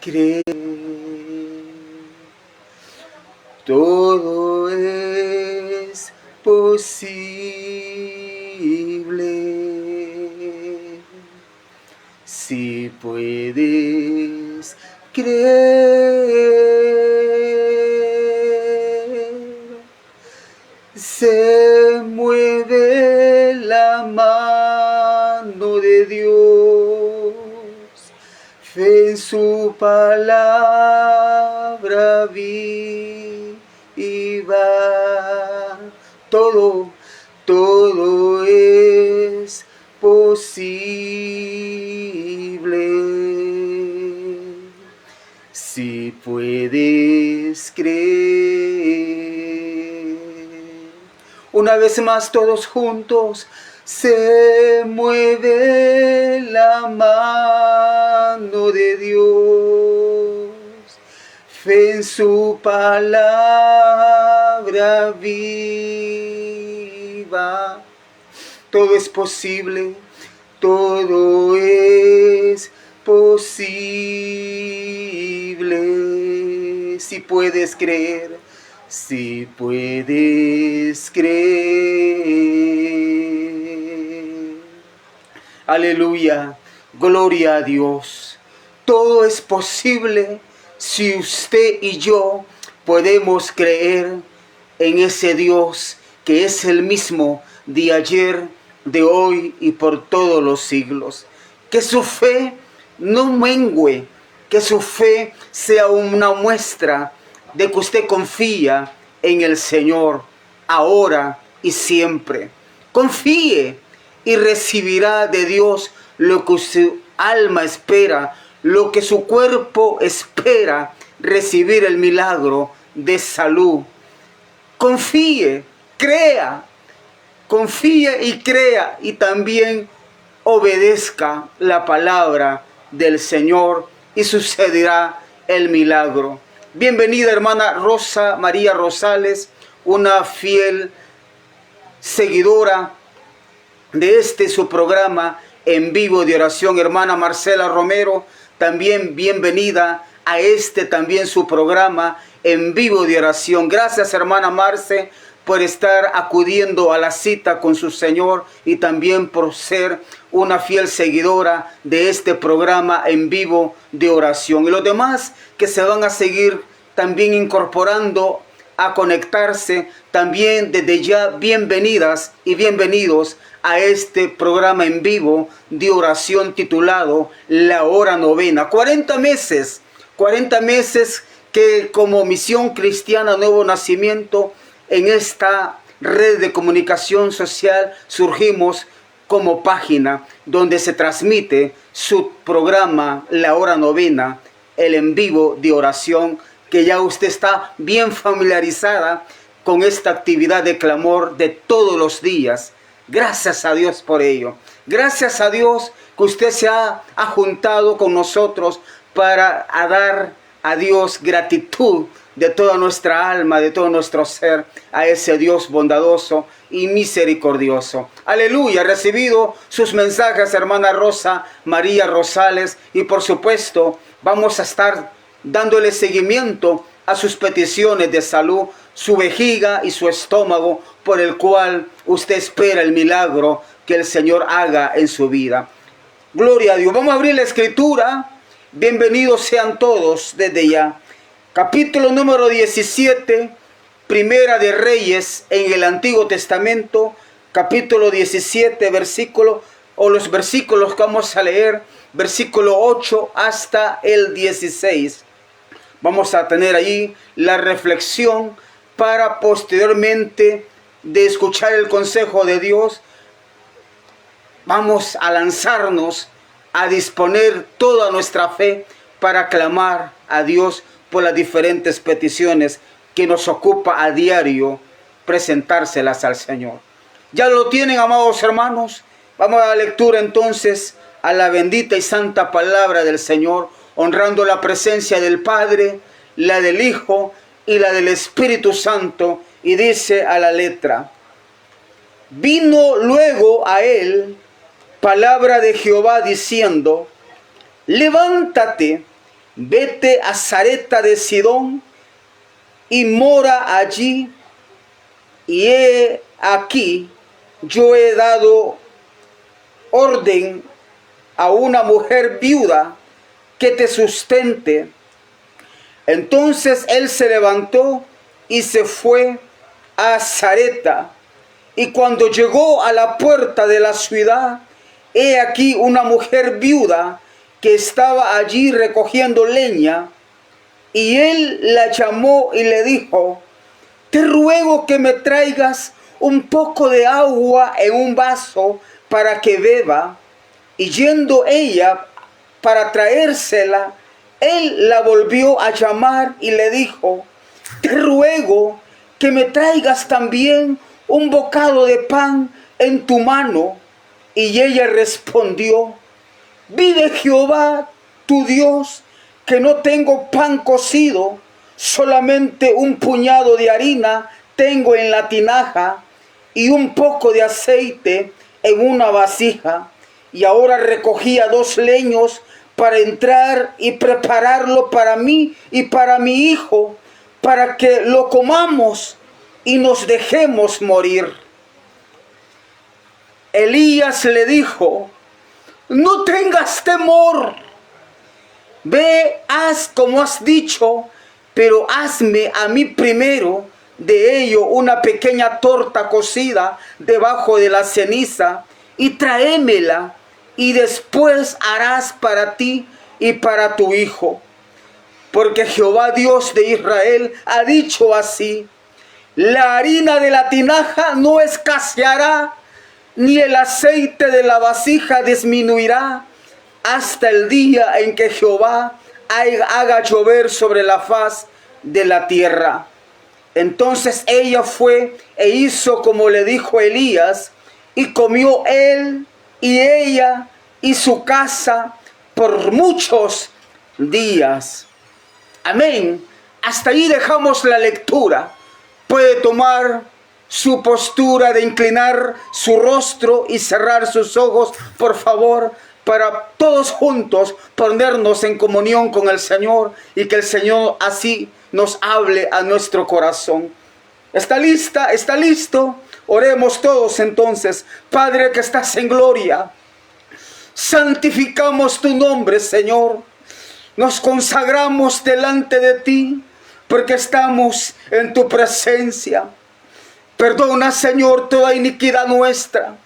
creer. Todo es posible si puedes creer. Se mueve la mano de Dios, fe en su palabra viva. Todo es posible si puedes creer. Una vez más, todos juntos. Se mueve la mano de Dios, fe en su palabra viva. Todo es posible, todo es posible si puedes creer, si puedes creer. Aleluya, gloria a Dios. Todo es posible si usted y yo podemos creer en ese Dios que es el mismo de ayer, de hoy y por todos los siglos. Que su fe no mengue, que su fe sea una muestra de que usted confía en el Señor ahora y siempre. Confíe y recibirá de Dios lo que su alma espera, lo que su cuerpo espera, recibir el milagro de salud. Confíe, crea, confíe y crea, y también obedezca la palabra del Señor y sucederá el milagro. Bienvenida, hermana Rosa María Rosales, una fiel seguidora de su programa en vivo de oración. Hermana Marcela Romero, también bienvenida a también su programa en vivo de oración. Gracias, hermana Marce, por estar acudiendo a la cita con su Señor y también por ser una fiel seguidora de este programa en vivo de oración. Y los demás que se van a seguir también incorporando a conectarse, también desde ya bienvenidas y bienvenidos a este programa en vivo de oración titulado La Hora Novena. 40 meses que como Misión Cristiana Nuevo Nacimiento en esta red de comunicación social surgimos como página donde se transmite su programa La Hora Novena, el en vivo de oración, que ya usted está bien familiarizada con esta actividad de clamor de todos los días. Gracias a Dios por ello. Gracias a Dios que usted se ha juntado con nosotros para dar a Dios gratitud de toda nuestra alma, de todo nuestro ser, a ese Dios bondadoso y misericordioso. Aleluya, recibido sus mensajes, hermana Rosa María Rosales, y por supuesto vamos a estar dándole seguimiento a sus peticiones de salud, su vejiga y su estómago, por el cual usted espera el milagro que el Señor haga en su vida. Gloria a Dios. Vamos a abrir la Escritura. Bienvenidos sean todos desde ya. Capítulo número 17, Primera de Reyes en el Antiguo Testamento. Capítulo 17, los versículos que vamos a leer, versículo 8 hasta el 16. Vamos a tener ahí la reflexión para posteriormente de escuchar el consejo de Dios. Vamos a lanzarnos a disponer toda nuestra fe para clamar a Dios por las diferentes peticiones que nos ocupa a diario presentárselas al Señor. ¿Ya lo tienen, amados hermanos? Vamos a la lectura entonces a la bendita y santa palabra del Señor, honrando la presencia del Padre, la del Hijo y la del Espíritu Santo, y dice a la letra: vino luego a él palabra de Jehová diciendo: levántate vete a Sarepta de Sidón y mora allí, y he aquí, yo he dado orden a una mujer viuda que te sustente. Entonces él se levantó y se fue a Sarepta. Y cuando llegó a la puerta de la ciudad, he aquí una mujer viuda que estaba allí recogiendo leña. Y él la llamó y le dijo: te ruego que me traigas un poco de agua en un vaso para que beba. Y yendo ella para traérsela, él la volvió a llamar y le dijo: te ruego que me traigas también un bocado de pan en tu mano. Y ella respondió: vive Jehová tu Dios, que no tengo pan cocido, solamente un puñado de harina tengo en la tinaja y un poco de aceite en una vasija. Y ahora recogía 2 leños para entrar y prepararlo para mí y para mi hijo, para que lo comamos y nos dejemos morir. Elías le dijo: no tengas temor, ve, haz como has dicho, pero hazme a mí primero de ello una pequeña torta cocida debajo de la ceniza y tráemela, y después harás para ti y para tu hijo. Porque Jehová Dios de Israel ha dicho así: la harina de la tinaja no escaseará, ni el aceite de la vasija disminuirá, hasta el día en que Jehová haga llover sobre la faz de la tierra. Entonces ella fue e hizo como le dijo Elías, y comió él y ella y su casa por muchos días. Amén. Hasta ahí dejamos la lectura. Puede tomar su postura de inclinar su rostro y cerrar sus ojos, por favor, para todos juntos ponernos en comunión con el Señor y que el Señor así nos hable a nuestro corazón. ¿Está lista? ¿Está listo? Oremos todos entonces. Padre que estás en gloria, santificamos tu nombre, Señor. Nos consagramos delante de ti porque estamos en tu presencia. Perdona, Señor, toda iniquidad nuestra,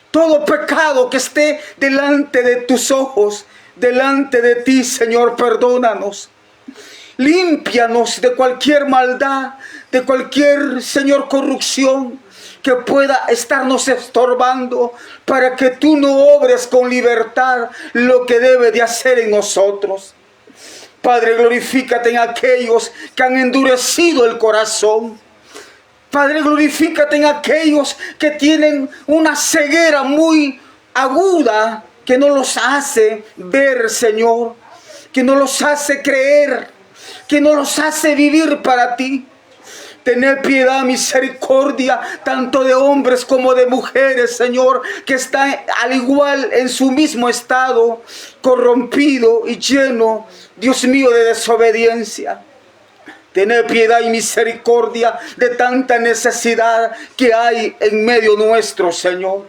todo pecado que esté delante de tus ojos, delante de ti, Señor, perdónanos. Límpianos de cualquier maldad, de cualquier, Señor, corrupción que pueda estarnos estorbando, para que tú no obres con libertad lo que debe de hacer en nosotros. Padre, glorifícate en aquellos que han endurecido el corazón. Padre, glorifícate en aquellos que tienen una ceguera muy aguda que no los hace ver, Señor, que no los hace creer, que no los hace vivir para ti. Tener piedad, misericordia, tanto de hombres como de mujeres, Señor, que están al igual en su mismo estado, corrompido y lleno, Dios mío, de desobediencia. Tener piedad y misericordia de tanta necesidad que hay en medio nuestro, Señor.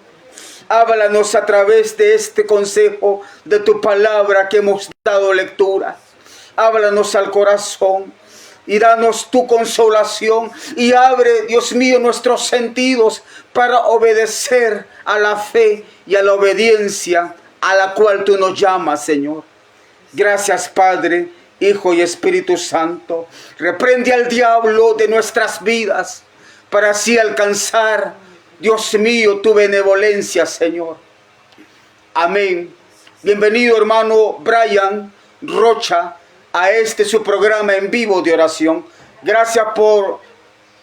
Háblanos a través de este consejo de tu palabra que hemos dado lectura. Háblanos al corazón y danos tu consolación y abre, Dios mío, nuestros sentidos para obedecer a la fe y a la obediencia a la cual tú nos llamas, Señor. Gracias, Padre, Hijo y Espíritu Santo. Reprende al diablo de nuestras vidas para así alcanzar, Dios mío, tu benevolencia, Señor. Amén. Bienvenido, hermano Brian Rocha, a este su programa en vivo de oración. Gracias por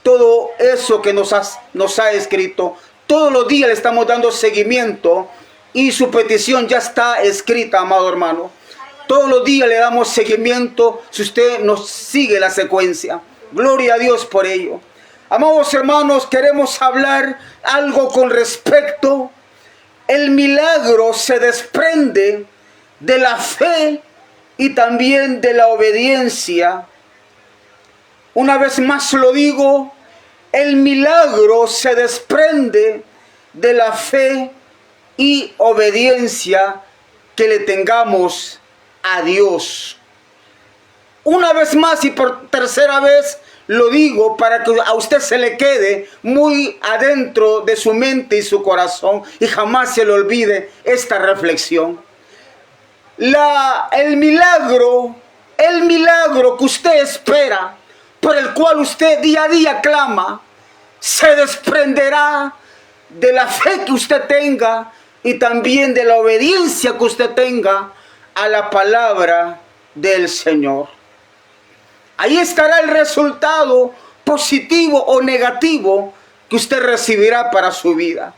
todo eso que nos ha escrito. Todos los días le estamos dando seguimiento y su petición ya está escrita, amado hermano. Todos los días le damos seguimiento si usted nos sigue la secuencia. Gloria a Dios por ello. Amados hermanos, queremos hablar algo con respecto. El milagro se desprende de la fe y también de la obediencia. Una vez más lo digo, el milagro se desprende de la fe y obediencia que le tengamos a Dios. Una vez más y por tercera vez lo digo para que a usted se le quede muy adentro de su mente y su corazón y jamás se le olvide esta reflexión. El milagro que usted espera, por el cual usted día a día clama, se desprenderá de la fe que usted tenga y también de la obediencia que usted tenga a la palabra del Señor. Ahí estará el resultado positivo o negativo que usted recibirá para su vida.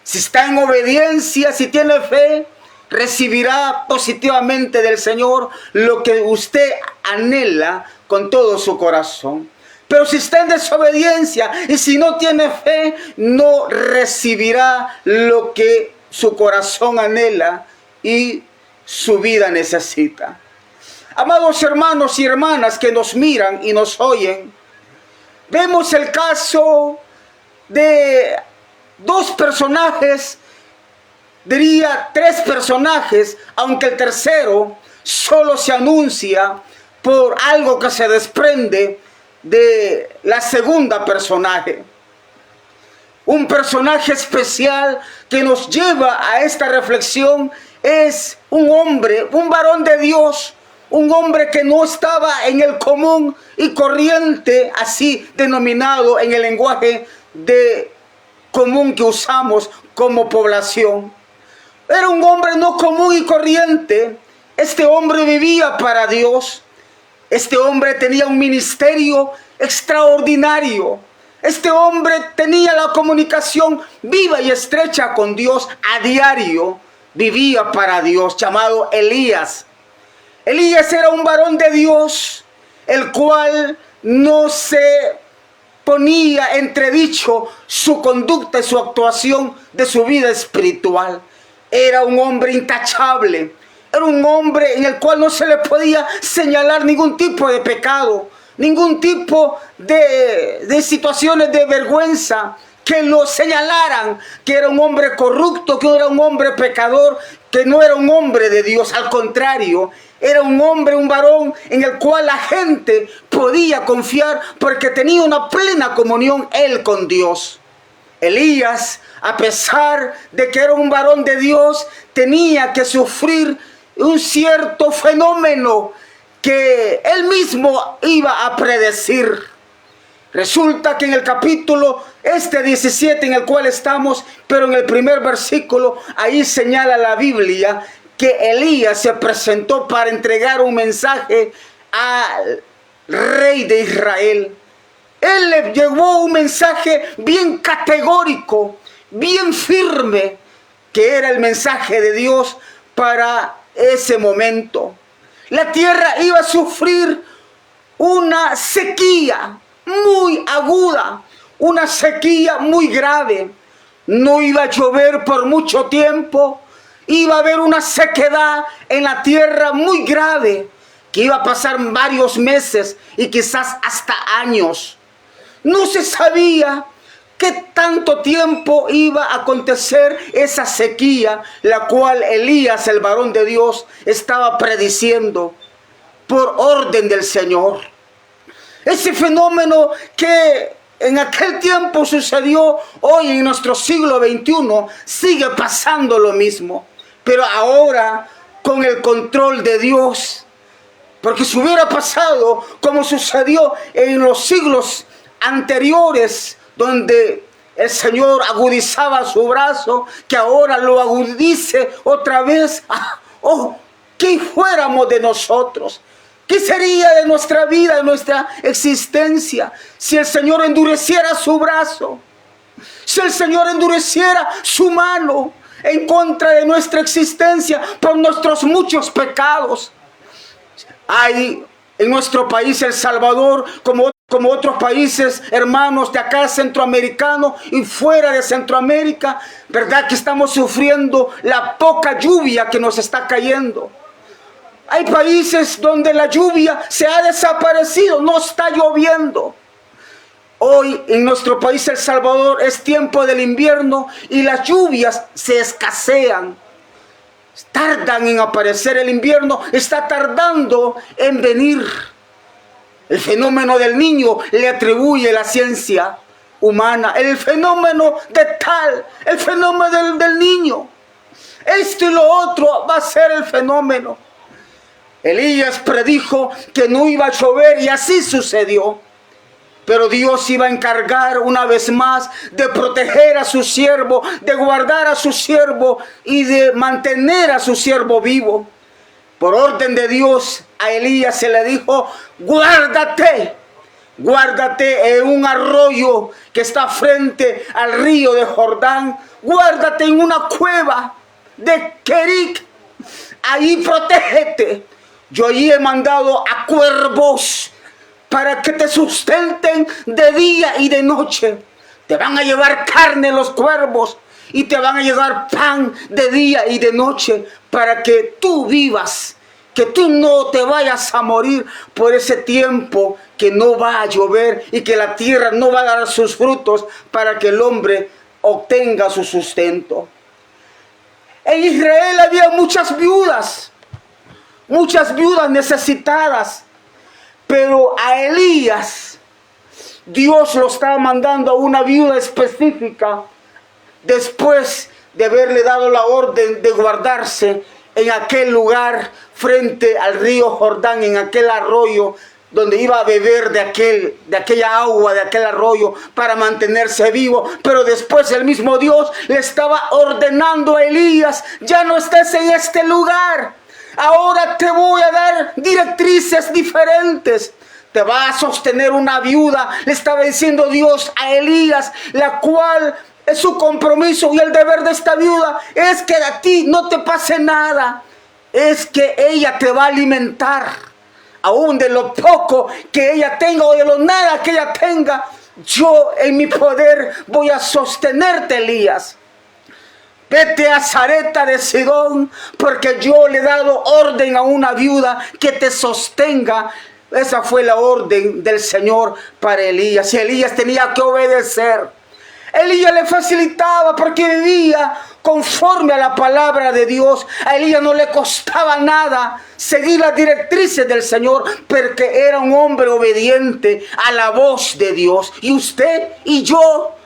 Si está en obediencia, si tiene fe, recibirá positivamente del Señor lo que usted anhela con todo su corazón. Pero si está en desobediencia y si no tiene fe, no recibirá lo que su corazón anhela y su vida necesita. Amados hermanos y hermanas que nos miran y nos oyen, vemos el caso de dos personajes, diría tres personajes, aunque el tercero solo se anuncia por algo que se desprende de la segunda personaje. Un personaje especial que nos lleva a esta reflexión es un hombre, un varón de Dios, un hombre que no estaba en el común y corriente, así denominado en el lenguaje de común que usamos como población. Era un hombre no común y corriente. Este hombre vivía para Dios. Este hombre tenía un ministerio extraordinario. Este hombre tenía la comunicación viva y estrecha con Dios a diario. Vivía para Dios, llamado Elías. Elías era un varón de Dios, el cual no se ponía entredicho su conducta y su actuación de su vida espiritual. Era un hombre intachable. Era un hombre en el cual no se le podía señalar ningún tipo de pecado, ningún tipo de situaciones de vergüenza que lo señalaran, que era un hombre corrupto, que era un hombre pecador, que no era un hombre de Dios. Al contrario, era un hombre, un varón en el cual la gente podía confiar porque tenía una plena comunión él con Dios. Elías, a pesar de que era un varón de Dios, tenía que sufrir un cierto fenómeno que él mismo iba a predecir. Resulta que en el capítulo 17 en el cual estamos, pero en el primer versículo, ahí señala la Biblia que Elías se presentó para entregar un mensaje al rey de Israel. Él le llevó un mensaje bien categórico, bien firme, que era el mensaje de Dios para ese momento. La tierra iba a sufrir una sequía muy aguda, una sequía muy grave. No iba a llover por mucho tiempo, iba a haber una sequedad en la tierra muy grave, que iba a pasar varios meses y quizás hasta años. No se sabía qué tanto tiempo iba a acontecer esa sequía, la cual Elías, el varón de Dios, estaba prediciendo por orden del Señor. Ese fenómeno que en aquel tiempo sucedió, hoy en nuestro siglo XXI sigue pasando lo mismo, pero ahora con el control de Dios. Porque si hubiera pasado como sucedió en los siglos anteriores, donde el Señor agudizaba su brazo, que ahora lo agudice otra vez. ¡Oh! ¿Qué fuéramos de nosotros? ¿Qué sería de nuestra vida, de nuestra existencia, si el Señor endureciera su brazo? Si el Señor endureciera su mano en contra de nuestra existencia por nuestros muchos pecados. Hay en nuestro país, El Salvador, como otros países hermanos de acá centroamericanos y fuera de Centroamérica, ¿verdad que estamos sufriendo la poca lluvia que nos está cayendo? Hay países donde la lluvia se ha desaparecido, no está lloviendo. Hoy en nuestro país, El Salvador, es tiempo del invierno y las lluvias se escasean. Tardan en aparecer, el invierno está tardando en venir. El fenómeno del niño le atribuye la ciencia humana. El fenómeno el fenómeno del niño. Esto y lo otro va a ser el fenómeno. Elías predijo que no iba a llover y así sucedió. Pero Dios iba a encargar una vez más de proteger a su siervo, de guardar a su siervo y de mantener a su siervo vivo. Por orden de Dios, a Elías se le dijo: guárdate en un arroyo que está frente al río de Jordán. Guárdate en una cueva de Kerit. Ahí protégete. Yo allí he mandado a cuervos para que te sustenten de día y de noche. Te van a llevar carne los cuervos y te van a llevar pan de día y de noche para que tú vivas, que tú no te vayas a morir por ese tiempo que no va a llover y que la tierra no va a dar sus frutos para que el hombre obtenga su sustento. En Israel había muchas viudas necesitadas, pero a Elías Dios lo estaba mandando a una viuda específica después de haberle dado la orden de guardarse en aquel lugar frente al río Jordán, en aquel arroyo donde iba a beber de aquella agua, de aquel arroyo, para mantenerse vivo. Pero después el mismo Dios le estaba ordenando a Elías: ya no estés en este lugar, ahora te voy a dar directrices diferentes. Te va a sostener una viuda, le estaba diciendo Dios a Elías, la cual es su compromiso y el deber de esta viuda es que a ti no te pase nada. Es que ella te va a alimentar, aún de lo poco que ella tenga o de lo nada que ella tenga. Yo en mi poder voy a sostenerte, Elías. Vete a Sarepta de Sidón, porque yo le he dado orden a una viuda que te sostenga. Esa fue la orden del Señor para Elías, y Elías tenía que obedecer. Elías le facilitaba porque vivía conforme a la palabra de Dios. A Elías no le costaba nada seguir las directrices del Señor, porque era un hombre obediente a la voz de Dios. Y usted y yo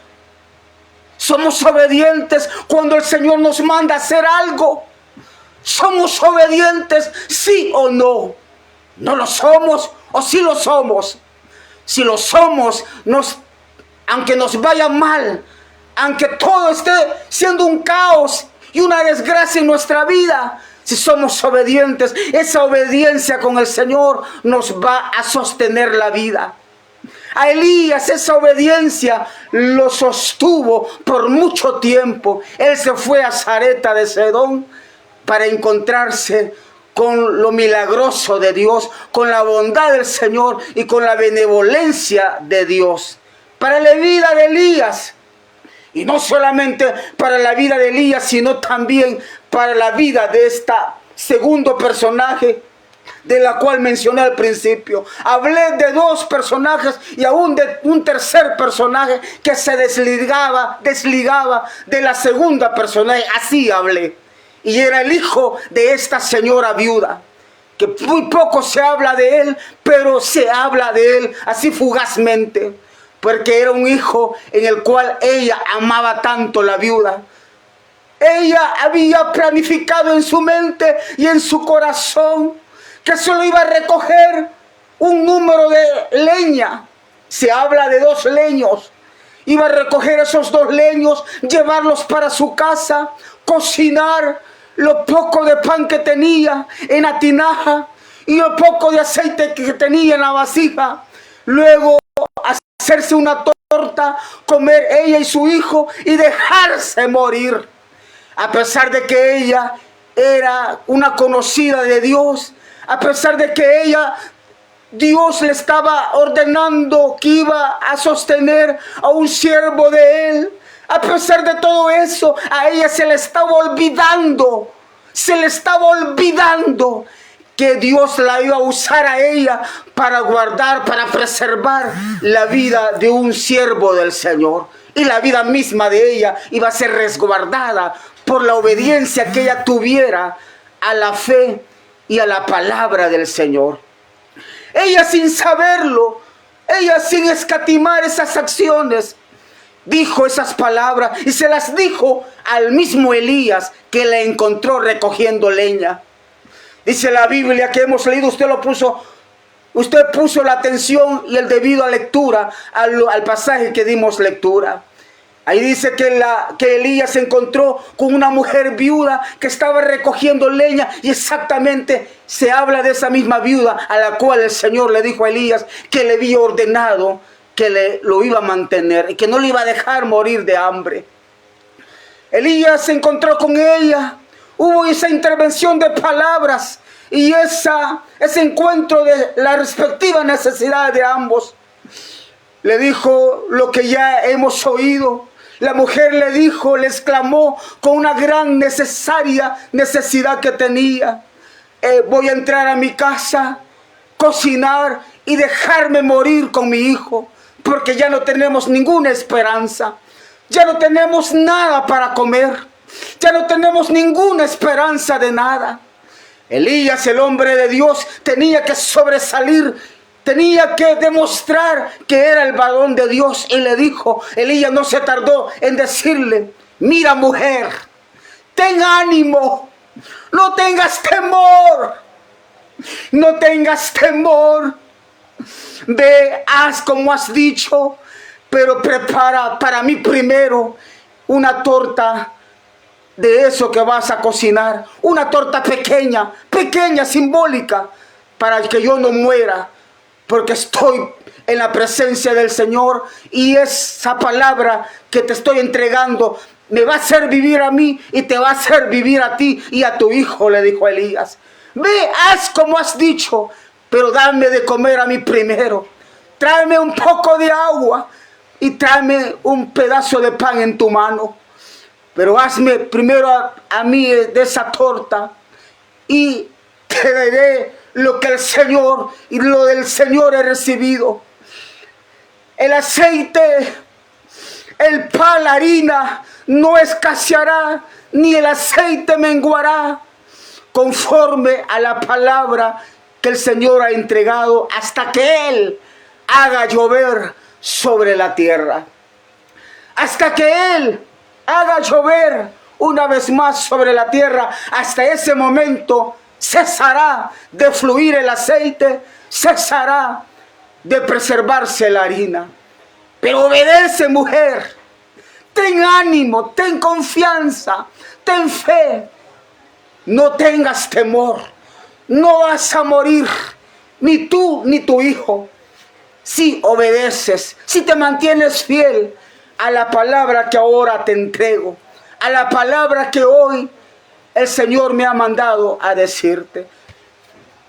somos obedientes cuando el Señor nos manda a hacer algo. ¿Somos obedientes, sí o no? ¿No lo somos o sí lo somos? Si lo somos, aunque nos vaya mal, aunque todo esté siendo un caos y una desgracia en nuestra vida, si somos obedientes, esa obediencia con el Señor nos va a sostener la vida. A Elías esa obediencia lo sostuvo por mucho tiempo. Él se fue a Sarepta de Sidón para encontrarse con lo milagroso de Dios, con la bondad del Señor y con la benevolencia de Dios. Para la vida de Elías, y no solamente para la vida de Elías, sino también para la vida de esta segundo personaje de la cual mencioné al principio. Hablé de dos personajes y aún de un tercer personaje que se desligaba de la segunda personaje. Así hablé. Y era el hijo de esta señora viuda, que muy poco se habla de él, pero se habla de él así fugazmente, porque era un hijo en el cual ella amaba tanto, la viuda. Ella había planificado en su mente y en su corazón que solo iba a recoger un número de leña. Se habla de 2 leños. Iba a recoger esos 2 leños, llevarlos para su casa, cocinar lo poco de pan que tenía en la tinaja y lo poco de aceite que tenía en la vasija. Luego hacerse una torta, comer ella y su hijo y dejarse morir. A pesar de que ella era una conocida de Dios, a pesar de que Dios le estaba ordenando que iba a sostener a un siervo de él, a pesar de todo eso, a ella se le estaba olvidando que Dios la iba a usar a ella para guardar, para preservar la vida de un siervo del Señor. Y la vida misma de ella iba a ser resguardada por la obediencia que ella tuviera a la fe y a la palabra del Señor. Ella, sin saberlo, ella sin escatimar esas acciones, dijo esas palabras y se las dijo al mismo Elías, que la encontró recogiendo leña. Dice la Biblia que hemos leído, usted puso la atención y el debido a lectura al pasaje que dimos lectura. Ahí dice que Elías se encontró con una mujer viuda que estaba recogiendo leña, y exactamente se habla de esa misma viuda a la cual el Señor le dijo a Elías que le había ordenado que lo iba a mantener y que no le iba a dejar morir de hambre. Elías se encontró con ella, hubo esa intervención de palabras y ese encuentro de la respectiva necesidad de ambos. Le dijo lo que ya hemos oído. La mujer le dijo, le exclamó con una gran necesidad que tenía: voy a entrar a mi casa, cocinar y dejarme morir con mi hijo, porque ya no tenemos ninguna esperanza, ya no tenemos nada para comer, ya no tenemos ninguna esperanza de nada. Elías, el hombre de Dios, tenía que sobresalir, tenía que demostrar que era el varón de Dios, y le dijo, Elías no se tardó en decirle: mira, mujer, ten ánimo, no tengas temor, no tengas temor. Ve, haz como has dicho, pero prepara para mí primero una torta de eso que vas a cocinar, una torta pequeña, simbólica, para que yo no muera, porque estoy en la presencia del Señor, y esa palabra que te estoy entregando me va a hacer vivir a mí y te va a hacer vivir a ti y a tu hijo, le dijo Elías. Ve, haz como has dicho, pero dame de comer a mí primero. Tráeme un poco de agua y tráeme un pedazo de pan en tu mano. Pero hazme primero a mí de esa torta, y te daré lo que el Señor y lo del Señor he recibido. El aceite, el pan, la harina no escaseará, ni el aceite menguará, conforme a la palabra que el Señor ha entregado, hasta que Él haga llover sobre la tierra. Hasta que Él haga llover una vez más sobre la tierra, hasta ese momento cesará de fluir el aceite, cesará de preservarse la harina. Pero obedece, mujer, ten ánimo, ten confianza, ten fe, no tengas temor. No vas a morir, ni tú ni tu hijo, si obedeces, si te mantienes fiel a la palabra que ahora te entrego, a la palabra que hoy el Señor me ha mandado a decirte.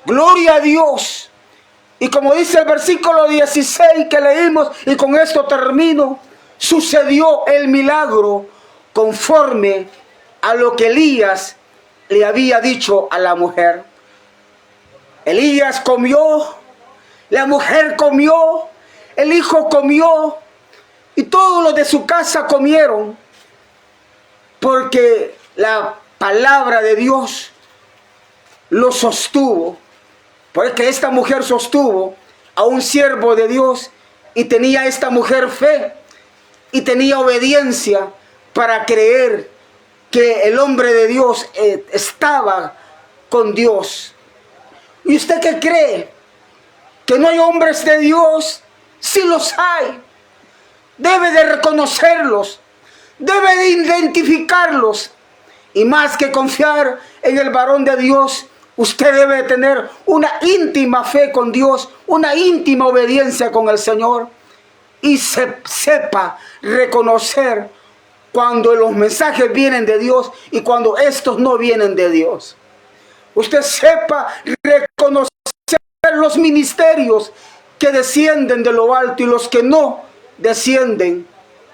Gloria a Dios. Y como dice el versículo 16 que leímos, y con esto termino, sucedió el milagro conforme a lo que Elías le había dicho a la mujer. Elías comió, la mujer comió, el hijo comió, y todos los de su casa comieron, porque la palabra de Dios lo sostuvo. Porque esta mujer sostuvo a un siervo de Dios, y tenía esta mujer fe y tenía obediencia para creer que el hombre de Dios estaba con Dios. ¿Y usted qué cree? ¿Que no hay hombres de Dios? Sí los hay. Debe de reconocerlos, debe de identificarlos, y más que confiar en el varón de Dios, usted debe de tener una íntima fe con Dios, una íntima obediencia con el Señor, y sepa reconocer cuando los mensajes vienen de Dios y cuando estos no vienen de Dios. Usted sepa reconocer los ministerios que descienden de lo alto y los que no descienden,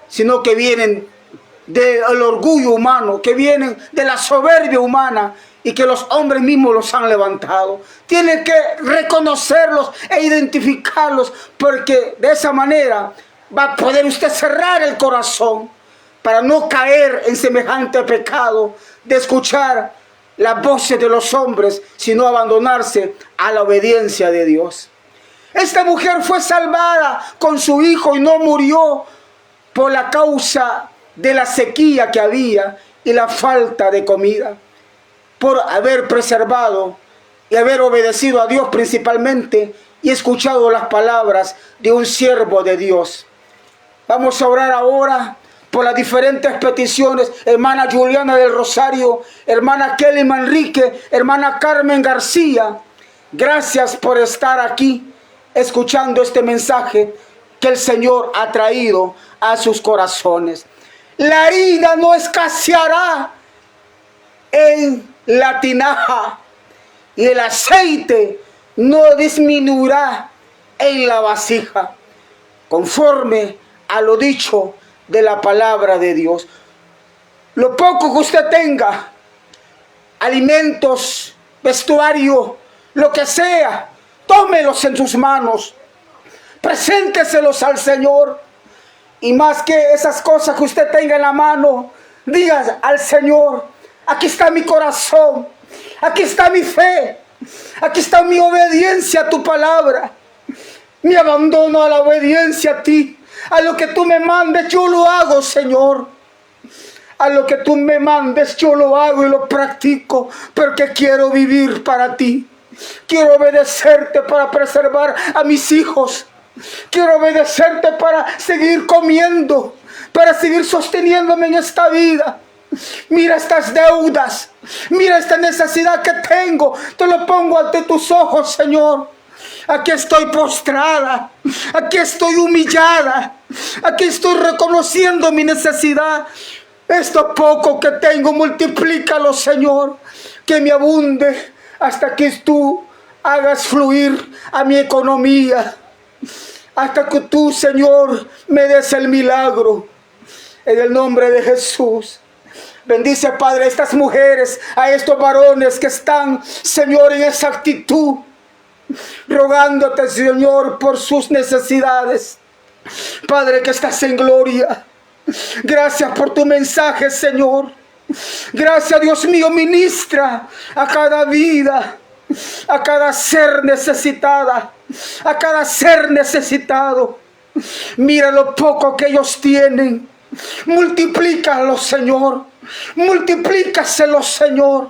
sino que vienen del orgullo humano, que vienen de la soberbia humana, y que los hombres mismos los han levantado. Tienen que reconocerlos e identificarlos, porque de esa manera va a poder usted cerrar el corazón para no caer en semejante pecado de escuchar las voces de los hombres, sino abandonarse a la obediencia de Dios. Esta mujer fue salvada con su hijo y no murió por la causa de la sequía que había y la falta de comida, por haber preservado y haber obedecido a Dios principalmente y escuchado las palabras de un siervo de Dios. Vamos a orar ahora por las diferentes peticiones. Hermana Juliana del Rosario, hermana Kelly Manrique, hermana Carmen García, gracias por estar aquí escuchando este mensaje que el Señor ha traído a sus corazones. La harina no escaseará en la tinaja y el aceite no disminuirá en la vasija, conforme a lo dicho de la palabra de Dios. Lo poco que usted tenga, alimentos, vestuario, lo que sea, tómelos en sus manos, presénteselos al Señor. Y más que esas cosas que usted tenga en la mano, diga al Señor: aquí está mi corazón, aquí está mi fe, aquí está mi obediencia a tu palabra, mi abandono a la obediencia a ti. A lo que tú me mandes yo lo hago, Señor. A lo que tú me mandes yo lo hago y lo practico, porque quiero vivir para ti. Quiero obedecerte para preservar a mis hijos. Quiero obedecerte para seguir comiendo, para seguir sosteniéndome en esta vida. Mira estas deudas, mira esta necesidad que tengo. Te lo pongo ante tus ojos, Señor. Aquí estoy postrada, aquí estoy humillada, aquí estoy reconociendo mi necesidad. Esto poco que tengo, multiplícalo, Señor, que me abunde hasta que tú hagas fluir a mi economía, hasta que tú, Señor, me des el milagro. En el nombre de Jesús. Bendice, Padre, a estas mujeres, a estos varones que están, Señor, en esa actitud, rogándote, Señor, por sus necesidades. Padre, que estás en gloria. Gracias por tu mensaje, Señor. Gracias, Dios mío, ministra a cada vida, a cada ser necesitada, a cada ser necesitado. Mira lo poco que ellos tienen. Multiplícalo, Señor. Multiplícaselo, Señor.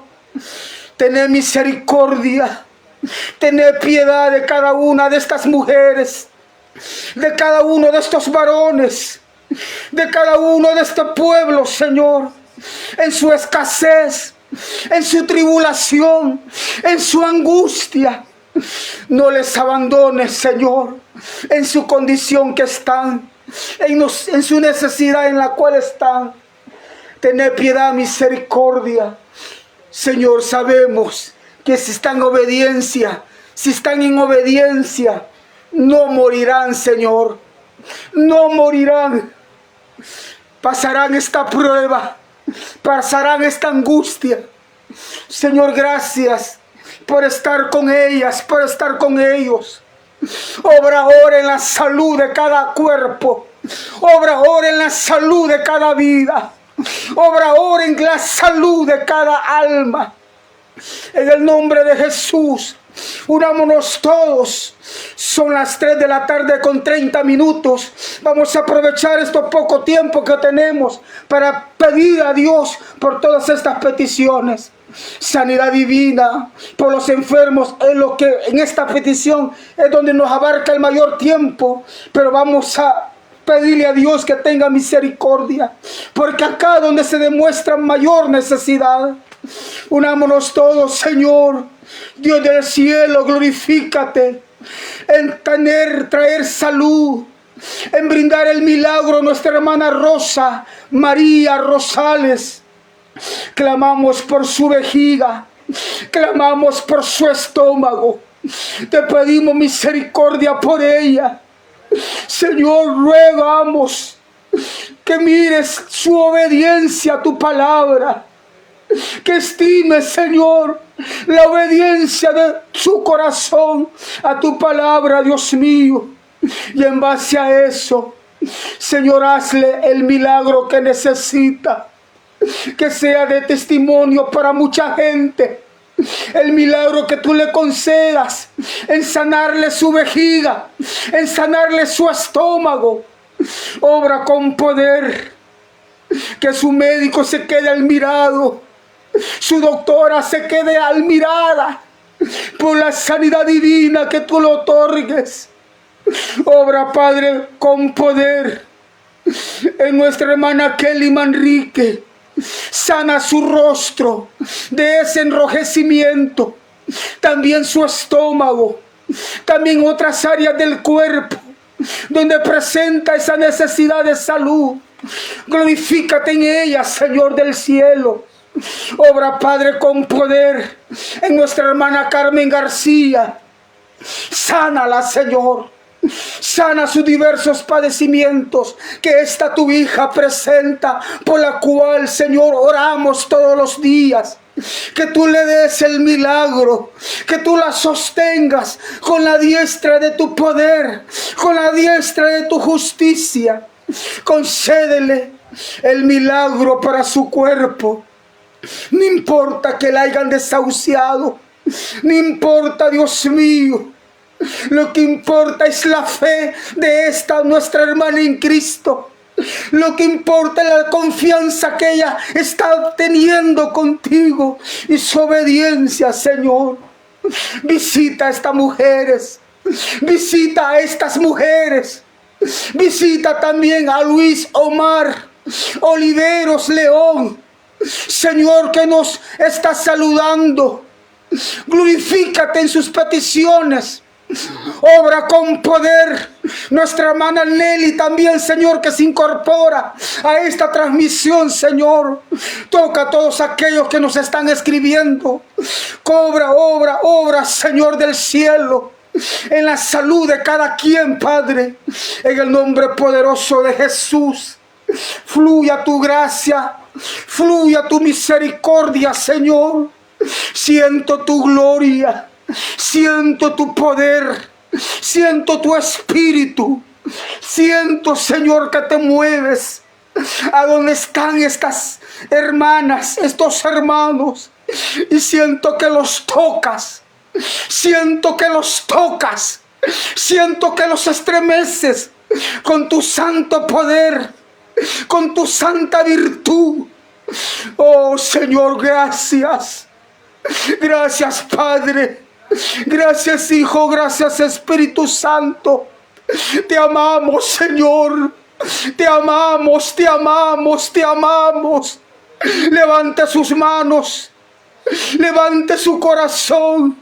Tené misericordia. Tené piedad de cada una de estas mujeres, de cada uno de estos varones, de cada uno de este pueblo, Señor, en su escasez, en su tribulación, en su angustia. No les abandones, Señor, en su condición que están, en su necesidad en la cual están. Tené piedad, misericordia. Señor, sabemos que si están en obediencia, no morirán, Señor. No morirán. Pasarán esta prueba, pasarán esta angustia. Señor, gracias por estar con ellas, por estar con ellos. Obra ahora en la salud de cada cuerpo. Obra ahora en la salud de cada vida. Obra ahora en la salud de cada alma. En el nombre de Jesús, unámonos todos. Son las 3 de la tarde con 30 minutos. Vamos a aprovechar este poco tiempo que tenemos para pedir a Dios por todas estas peticiones. Sanidad divina por los enfermos es lo que en esta petición es donde nos abarca el mayor tiempo. Pero vamos a pedirle a Dios que tenga misericordia, porque acá donde se demuestra mayor necesidad. Unámonos todos, Señor. Dios del cielo, glorifícate en traer salud, en brindar el milagro a nuestra hermana Rosa María Rosales. Clamamos por su vejiga, clamamos por su estómago. Te pedimos misericordia por ella. Señor, rogamos que mires su obediencia a tu palabra. que estime, Señor, la obediencia de su corazón a tu palabra, Dios mío. Y en base a eso, Señor, hazle el milagro que necesita, que sea de testimonio para mucha gente. El milagro que tú le concedas en sanarle su vejiga, en sanarle su estómago. Obra con poder, que su médico se quede admirado, su doctora se quede admirada por la sanidad divina que tú le otorgues. Obra, Padre, con poder en nuestra hermana Kelly Manrique. Sana su rostro de ese enrojecimiento, también su estómago, también otras áreas del cuerpo donde presenta esa necesidad de salud. Glorifícate en ella, Señor del cielo. Obra, Padre, con poder en nuestra hermana Carmen García. Sánala, Señor. Sana sus diversos padecimientos que esta tu hija presenta, por la cual, Señor, oramos todos los días. Que tú le des el milagro, que tú la sostengas con la diestra de tu poder, con la diestra de tu justicia. Concédele el milagro para su cuerpo. No importa que la hayan desahuciado, no importa, Dios mío. Lo que importa es la fe de esta nuestra hermana en Cristo. Lo que importa es la confianza que ella está teniendo contigo y su obediencia, Señor. Visita a estas mujeres. Visita a estas mujeres. Visita también a Luis Omar Oliveros León, Señor, que nos está saludando. Glorifícate en sus peticiones. Obra con poder nuestra hermana Nelly también, Señor, que se incorpora a esta transmisión, Señor. Toca a todos aquellos que nos están escribiendo. Obra, Señor del cielo, en la salud de cada quien, Padre, en el nombre poderoso de Jesús. Fluya tu gracia, fluya tu misericordia, Señor. Siento tu gloria, siento tu poder, siento tu espíritu. Siento, Señor, que te mueves a donde están estas hermanas, estos hermanos, y siento que los tocas. Siento que los tocas, siento que los estremeces con tu santo poder, con tu santa virtud. Oh, Señor, gracias. Gracias, Padre. Gracias, Hijo. Gracias, Espíritu Santo. Te amamos, Señor. Te amamos, te amamos, te amamos. Levante sus manos. Levante su corazón.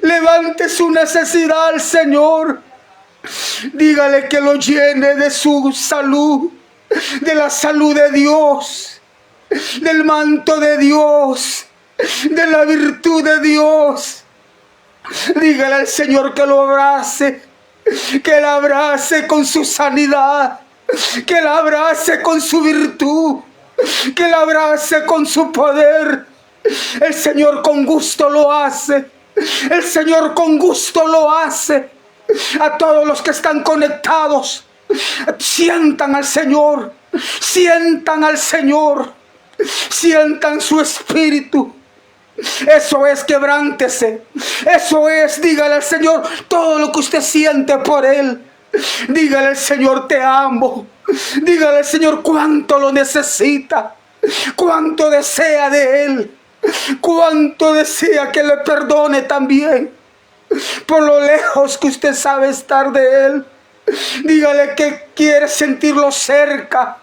Levante su necesidad al Señor. Dígale que lo llene de su salud, de la salud de Dios, del manto de Dios, de la virtud de Dios. Dígale al Señor que lo abrace, que la abrace con su sanidad, que la abrace con su virtud, que la abrace con su poder. El Señor con gusto lo hace. El Señor con gusto lo hace. A todos los que están conectados, sientan al Señor, sientan al Señor, sientan su espíritu. Eso es, quebrántese. Eso es, dígale al Señor todo lo que usted siente por Él. Dígale al Señor, te amo. Dígale al Señor cuánto lo necesita, cuánto desea de Él, cuánto desea que le perdone también por lo lejos que usted sabe estar de Él. Dígale que quiere sentirlo cerca.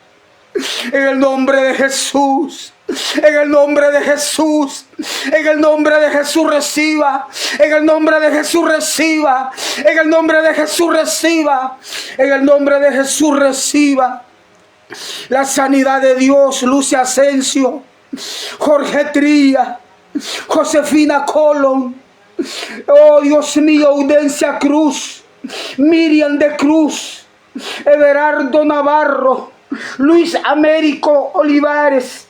En el nombre de Jesús, en el nombre de Jesús, en el nombre de Jesús reciba, en el nombre de Jesús reciba, en el nombre de Jesús reciba, en el nombre de Jesús reciba la sanidad de Dios. Lucia Asensio, Jorge Tría, Josefina Colón, oh Dios mío, Audencia Cruz, Miriam de Cruz, Everardo Navarro, Luis Américo Olivares,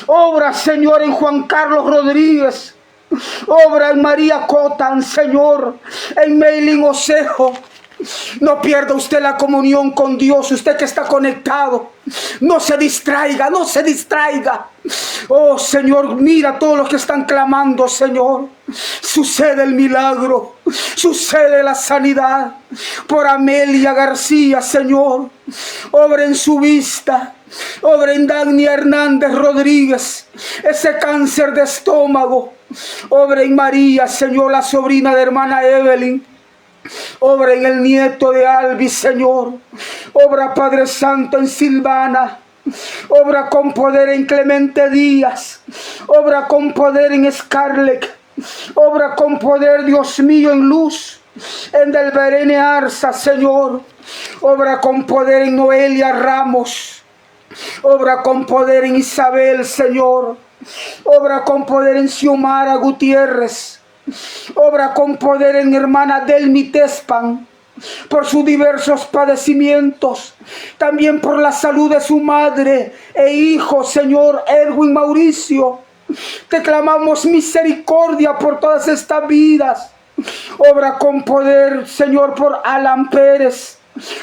Obra, Señor, en Juan Carlos Rodríguez. Obra en María Cotan, Señor, en Meilín Osejo. No pierda usted la comunión con Dios, usted que está conectado. No se distraiga, no se distraiga. Oh, Señor, mira a todos los que están clamando, Señor. Sucede el milagro, sucede la sanidad. Por Amelia García, Señor. Obra en su vista. Obra en Dagny Hernández Rodríguez, ese cáncer de estómago. Obra en María, Señor, la sobrina de hermana Evelyn. Obra en el nieto de Alvis, Señor. Obra, Padre Santo, en Silvana. Obra con poder en Clemente Díaz. Obra con poder en Scarlett. Obra con poder, Dios mío, en Luz. En Delberene Arza, Señor. Obra con poder en Noelia Ramos. Obra con poder en Isabel, Señor. Obra con poder en Xiomara Gutiérrez. Obra con poder en hermana Delmi Tespan, por sus diversos padecimientos. También por la salud de su madre e hijo, Señor Erwin Mauricio. Te clamamos misericordia por todas estas vidas. Obra con poder, Señor, por Alan Pérez,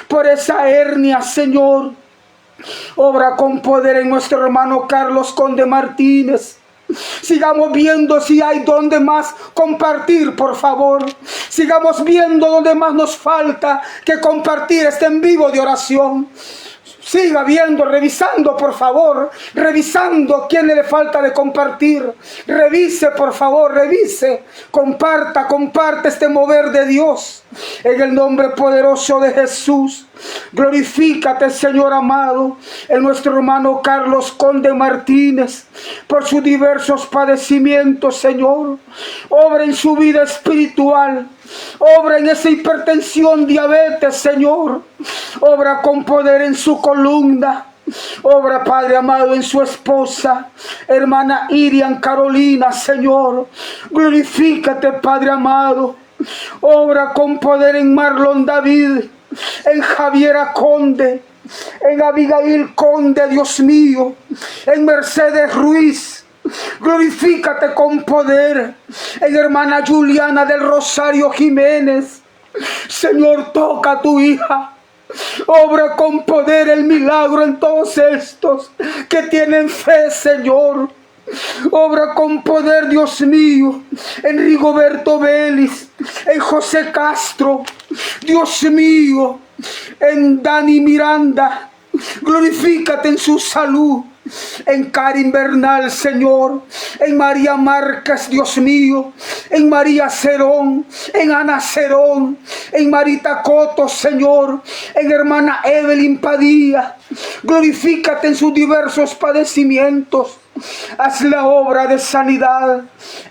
por esa hernia, Señor. Obra con poder en nuestro hermano Carlos Conde Martínez. Sigamos viendo si hay donde más compartir, por favor. Sigamos viendo donde más nos falta que compartir este en vivo de oración. Siga viendo, revisando, por favor. Revisando quién le falta de compartir. Revise, por favor, revise. Comparta este mover de Dios. En el nombre poderoso de Jesús. Glorifícate, Señor amado, en nuestro hermano Carlos Conde Martínez, por sus diversos padecimientos, Señor. Obra en su vida espiritual. Obra en esa hipertensión, diabetes, Señor. Obra con poder en su columna. Obra, Padre amado, en su esposa, hermana Irian Carolina, Señor. Glorifícate, Padre amado. Obra con poder en Marlon David, en Javiera Conde, en Abigail Conde, Dios mío, en Mercedes Ruiz. Glorifícate con poder en hermana Juliana del Rosario Jiménez. Señor, toca a tu hija. Obra con poder el milagro en todos estos que tienen fe, Señor. Obra con poder, Dios mío, en Rigoberto Vélez, en José Castro, Dios mío, en Dani Miranda. Glorifícate en su salud. En Karin Bernal, Señor, en María Márquez, Dios mío, en María Cerón, en Ana Cerón, en Marita Coto, Señor, en hermana Evelyn Padilla. Glorifícate en sus diversos padecimientos. Haz la obra de sanidad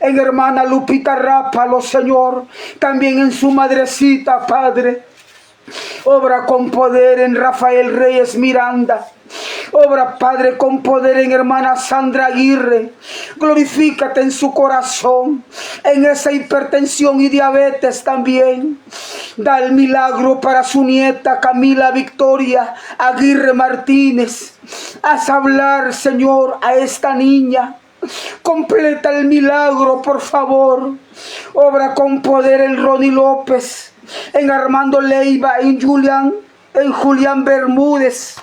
en hermana Lupita Rápalo, Señor, también en su madrecita, Padre. Obra con poder en Rafael Reyes Miranda. Obra, Padre, con poder en hermana Sandra Aguirre. Glorifícate en su corazón, en esa hipertensión y diabetes también. Da el milagro para su nieta Camila Victoria Aguirre Martínez. Haz hablar, Señor, a esta niña. Completa el milagro, por favor. Obra con poder en Ronnie López, en Armando Leiva, en Julián Bermúdez.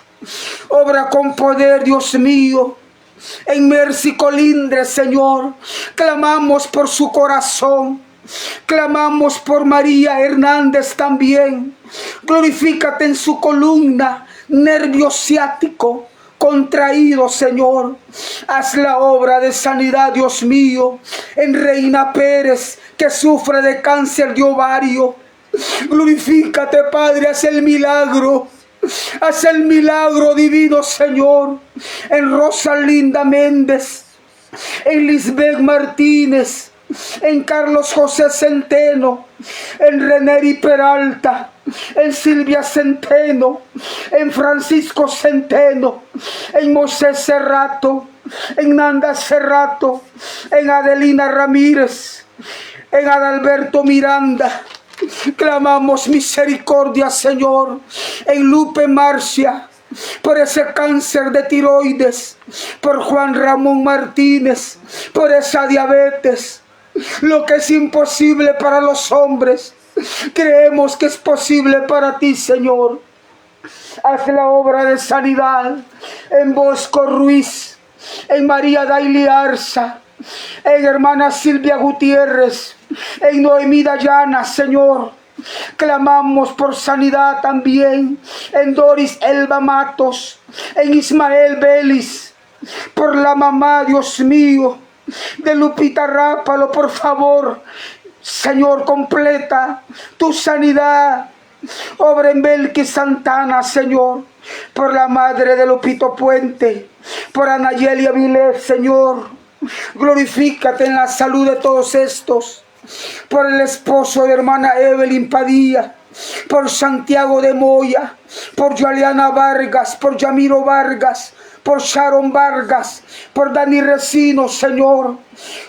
Obra con poder, Dios mío, en Mercy Colindres, Señor. Clamamos por su corazón. Clamamos por María Hernández también. Glorifícate en su columna, nervio ciático contraído, Señor. Haz la obra de sanidad, Dios mío, en Reina Pérez, que sufre de cáncer de ovario. Glorifícate, Padre, haz el milagro. Haz el milagro divino, Señor, en Rosalinda Méndez, en Lisbeth Martínez, en Carlos José Centeno, en Renéry Peralta, en Silvia Centeno, en Francisco Centeno, en Moisés Cerrato, en Nanda Cerrato, en Adelina Ramírez, en Adalberto Miranda. Clamamos misericordia, Señor, en Lupe Marcia, por ese cáncer de tiroides, por Juan Ramón Martínez, por esa diabetes. Lo que es imposible para los hombres, creemos que es posible para ti, Señor. Haz la obra de sanidad en Bosco Ruiz, en María Daily Arza, en hermana Silvia Gutiérrez, en Noemí Dayana, Señor. Clamamos por sanidad también en Doris Elba Matos, en Ismael Vélez, por la mamá, Dios mío, de Lupita Rápalo, por favor, Señor, completa tu sanidad. Obra en Belkis Santana, Señor, por la madre de Lupito Puente, por Anayelia Vilés, Señor. Glorifícate en la salud de todos estos, por el esposo de hermana Evelyn Padilla, por Santiago de Moya, por Juliana Vargas, por Yamiro Vargas, por Sharon Vargas, por Dani Recino, Señor.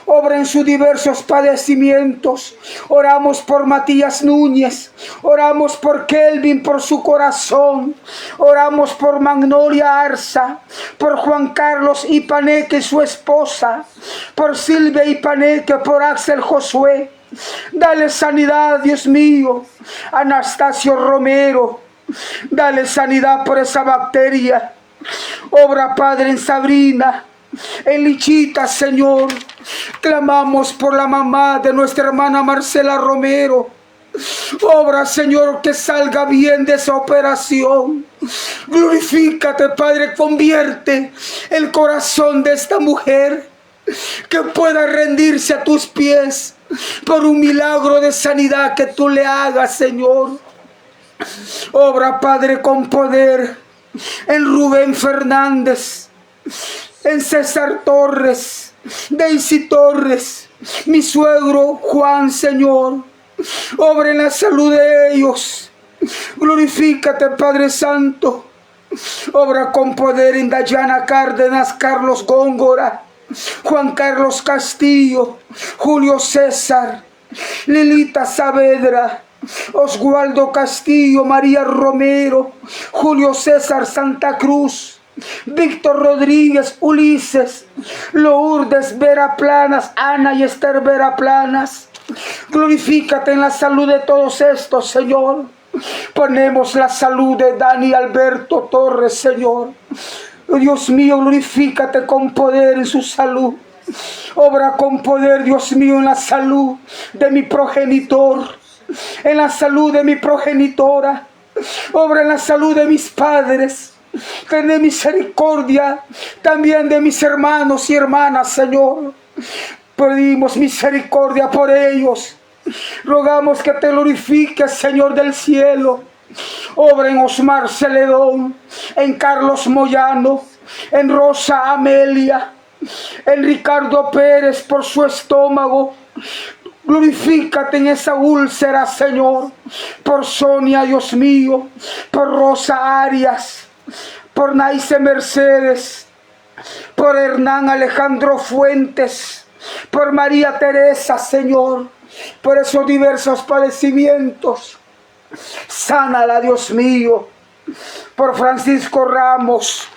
Obra en sus diversos padecimientos. Oramos por Matías Núñez, oramos por Kelvin, por su corazón. Oramos por Magnolia Arza, por Juan Carlos Ipaneque y su esposa, por Silvia Ipaneque, por Axel Josué. Dale sanidad, Dios mío. Anastasio Romero, dale sanidad por esa bacteria. Obra, Padre, en Sabrina, en Lichita, Señor. Clamamos por la mamá de nuestra hermana Marcela Romero. Obra, Señor, que salga bien de esa operación. Glorifícate, Padre, convierte el corazón de esta mujer, que pueda rendirse a tus pies por un milagro de sanidad que tú le hagas, Señor. Obra, Padre, con poder en Rubén Fernández, en César Torres, Daisy Torres, mi suegro Juan, Señor. Obra en la salud de ellos. Glorifícate, Padre Santo. Obra con poder en Dayana Cárdenas, Carlos Góngora, Juan Carlos Castillo, Julio César, Lilita Saavedra, Oswaldo Castillo, María Romero, Julio César Santa Cruz, Víctor Rodríguez, Ulises, Lourdes Vera Planas, Ana y Esther Vera Planas. Glorifícate en la salud de todos estos, Señor. Ponemos la salud de Dani Alberto Torres, Señor. Dios mío, glorifícate con poder en su salud. Obra con poder, Dios mío, en la salud de mi progenitor, en la salud de mi progenitora. Obra en la salud de mis padres. Ten misericordia también de mis hermanos y hermanas, Señor. Pedimos misericordia por ellos. Rogamos que te glorifiques, Señor del cielo. Obra en Osmar Celedón, en Carlos Moyano, en Rosa Amelia, en Ricardo Pérez por su estómago. Glorifícate en esa úlcera, Señor, por Sonia, Dios mío, por Rosa Arias, por Naice Mercedes, por Hernán Alejandro Fuentes, por María Teresa, Señor, por esos diversos padecimientos. Sánala, Dios mío, por Francisco Ramos.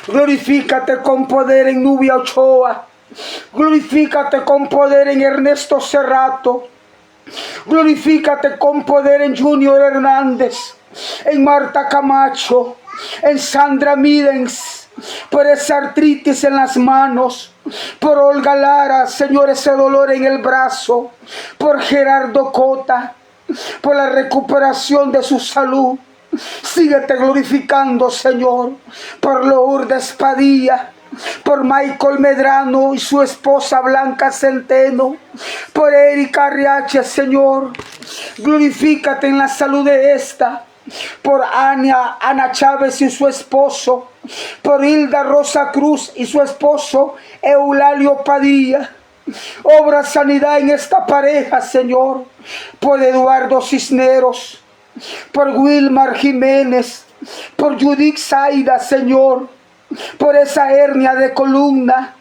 Glorifícate con poder en Nubia Ochoa. Glorifícate con poder en Ernesto Cerrato. Glorifícate con poder en Junior Hernández, en Marta Camacho, en Sandra Midens, por esa artritis en las manos, por Olga Lara, Señor, ese dolor en el brazo, por Gerardo Cota, por la recuperación de su salud. Síguete glorificando, Señor, por Lourdes Padilla, por Michael Medrano y su esposa Blanca Centeno, por Erika Arriache, Señor. Glorifícate en la salud de esta, por Ana Chávez y su esposo, por Hilda Rosa Cruz y su esposo Eulalio Padilla. Obra sanidad en esta pareja, Señor, por Eduardo Cisneros, por Wilmar Jiménez, por Judith Zaida, Señor, por esa hernia de columna.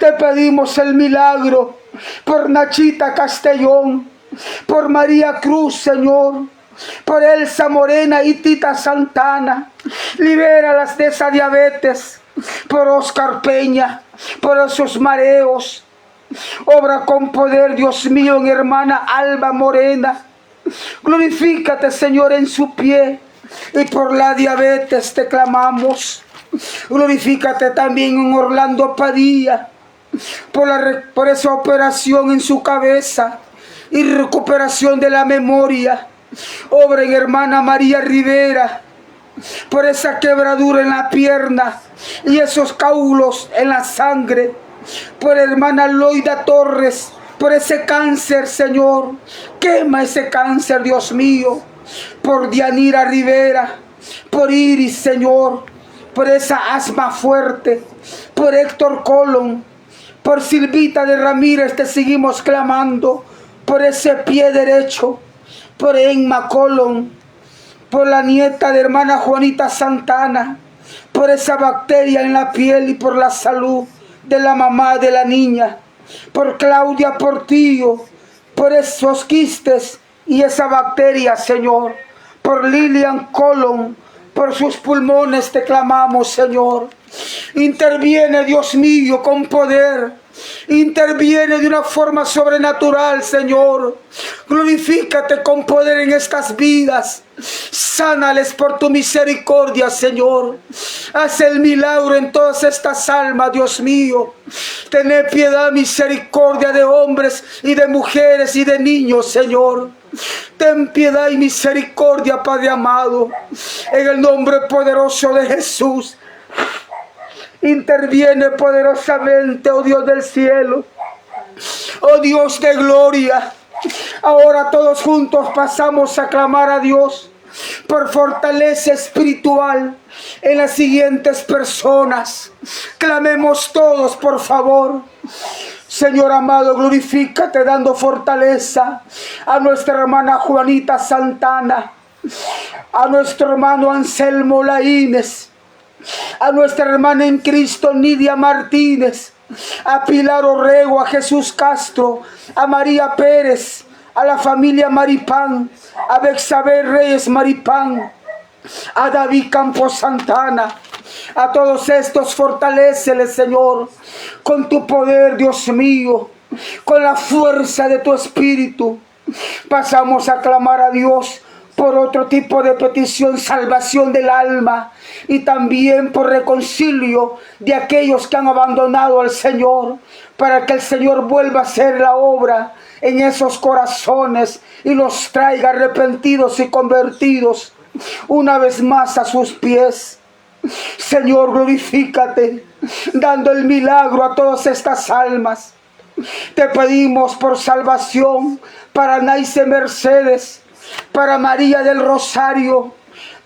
Te pedimos el milagro por Nachita Castellón, por María Cruz, Señor. por Elsa Morena y Tita Santana. Libéralas de esa diabetes. Por Oscar Peña, por esos mareos. Obra con poder, Dios mío, en hermana Alba Morena. Glorifícate, Señor, en su pie. Y por la diabetes te clamamos. Glorifícate también en Orlando Padilla. Por esa operación en su cabeza y recuperación de la memoria. Obra en hermana María Rivera. Por esa quebradura en la pierna y esos caulos en la sangre. Por hermana Loida Torres, por ese cáncer, Señor. Quema ese cáncer, Dios mío. Por Dianira Rivera, por Iris, Señor. Por esa asma fuerte. Por Héctor Colón, por Silvita de Ramírez te seguimos clamando. Por ese pie derecho. Por Emma Colón. Por la nieta de hermana Juanita Santana, por esa bacteria en la piel y por la salud de la mamá de la niña, por Claudia Portillo, por esos quistes y esa bacteria, Señor, por Lilian Colón, por sus pulmones te clamamos, Señor. Interviene, Dios mío, con poder. Interviene de una forma sobrenatural, Señor. Glorifícate con poder en estas vidas. Sánales por tu misericordia, Señor. Haz el milagro en todas estas almas, Dios mío. Ten piedad, misericordia de hombres y de mujeres y de niños, Señor. Ten piedad y misericordia, Padre amado. En el nombre poderoso de Jesús. Interviene poderosamente, oh Dios del cielo, oh Dios de gloria. Ahora todos juntos pasamos a clamar a Dios por fortaleza espiritual en las siguientes personas. Clamemos todos, por favor. Señor amado, glorifícate dando fortaleza a nuestra hermana Juanita Santana, a nuestro hermano Anselmo Laínez, a nuestra hermana en Cristo Nidia Martínez, a Pilar Orrego, a Jesús Castro, a María Pérez, a la familia Maripán, a Bexabel Reyes Maripán, a David Campos Santana. A todos estos fortaléceles, Señor, con tu poder, Dios mío, con la fuerza de tu Espíritu. Pasamos a clamar a Dios por otro tipo de petición, salvación del alma, y también por reconcilio de aquellos que han abandonado al Señor, para que el Señor vuelva a hacer la obra en esos corazones y los traiga arrepentidos y convertidos una vez más a sus pies. Señor, glorifícate, dando el milagro a todas estas almas. Te pedimos por salvación para Naice Mercedes, para María del Rosario,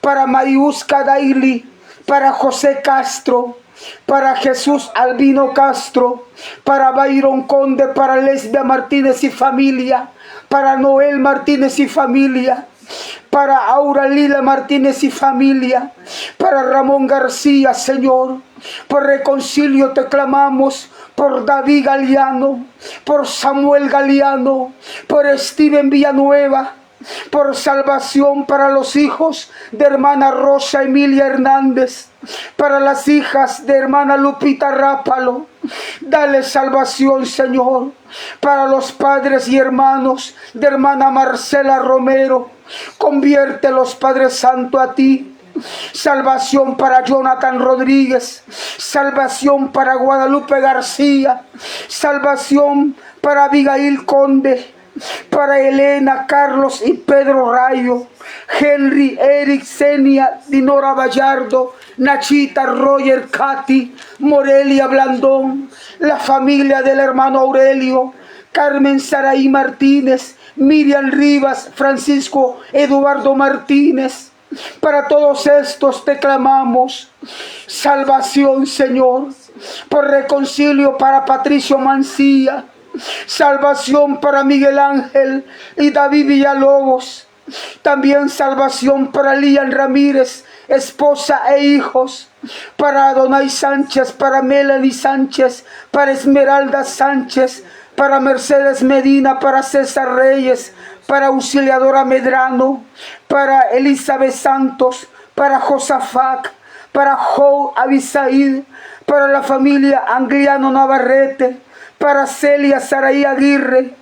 para Mariusca Daily, para José Castro, para Jesús Albino Castro, para Byron Conde, para Lesbia Martínez y familia, para Noel Martínez y familia, para Aura Lila Martínez y familia, para Ramón García, Señor. Por reconcilio te clamamos, por David Galeano, por Samuel Galeano, por Steven Villanueva, por salvación para los hijos de hermana Rosa Emilia Hernández, para las hijas de hermana Lupita Rápalo. Dale salvación, Señor, para los padres y hermanos de hermana Marcela Romero. Conviértelos, Padre Santo, a ti. Salvación para Jonathan Rodríguez, salvación para Guadalupe García, salvación para Abigail Conde, para Elena, Carlos y Pedro Rayo, Henry, Eric, Zenia, Dinora Vallardo, Nachita, Roger, Katy, Morelia Blandón, la familia del hermano Aurelio, Carmen Saraí Martínez, Miriam Rivas, Francisco Eduardo Martínez. Para todos estos te clamamos salvación, Señor, por reconcilio para Patricio Mancilla, salvación para Miguel Ángel y David Villalobos, también salvación para Lian Ramírez, esposa e hijos, para Adonai Sánchez, para Melanie Sánchez, para Esmeralda Sánchez, para Mercedes Medina, para César Reyes, para Auxiliadora Medrano, para Elizabeth Santos, para Josafat, para Jo Abisaid, para la familia Angliano Navarrete, para Celia Saraí Aguirre,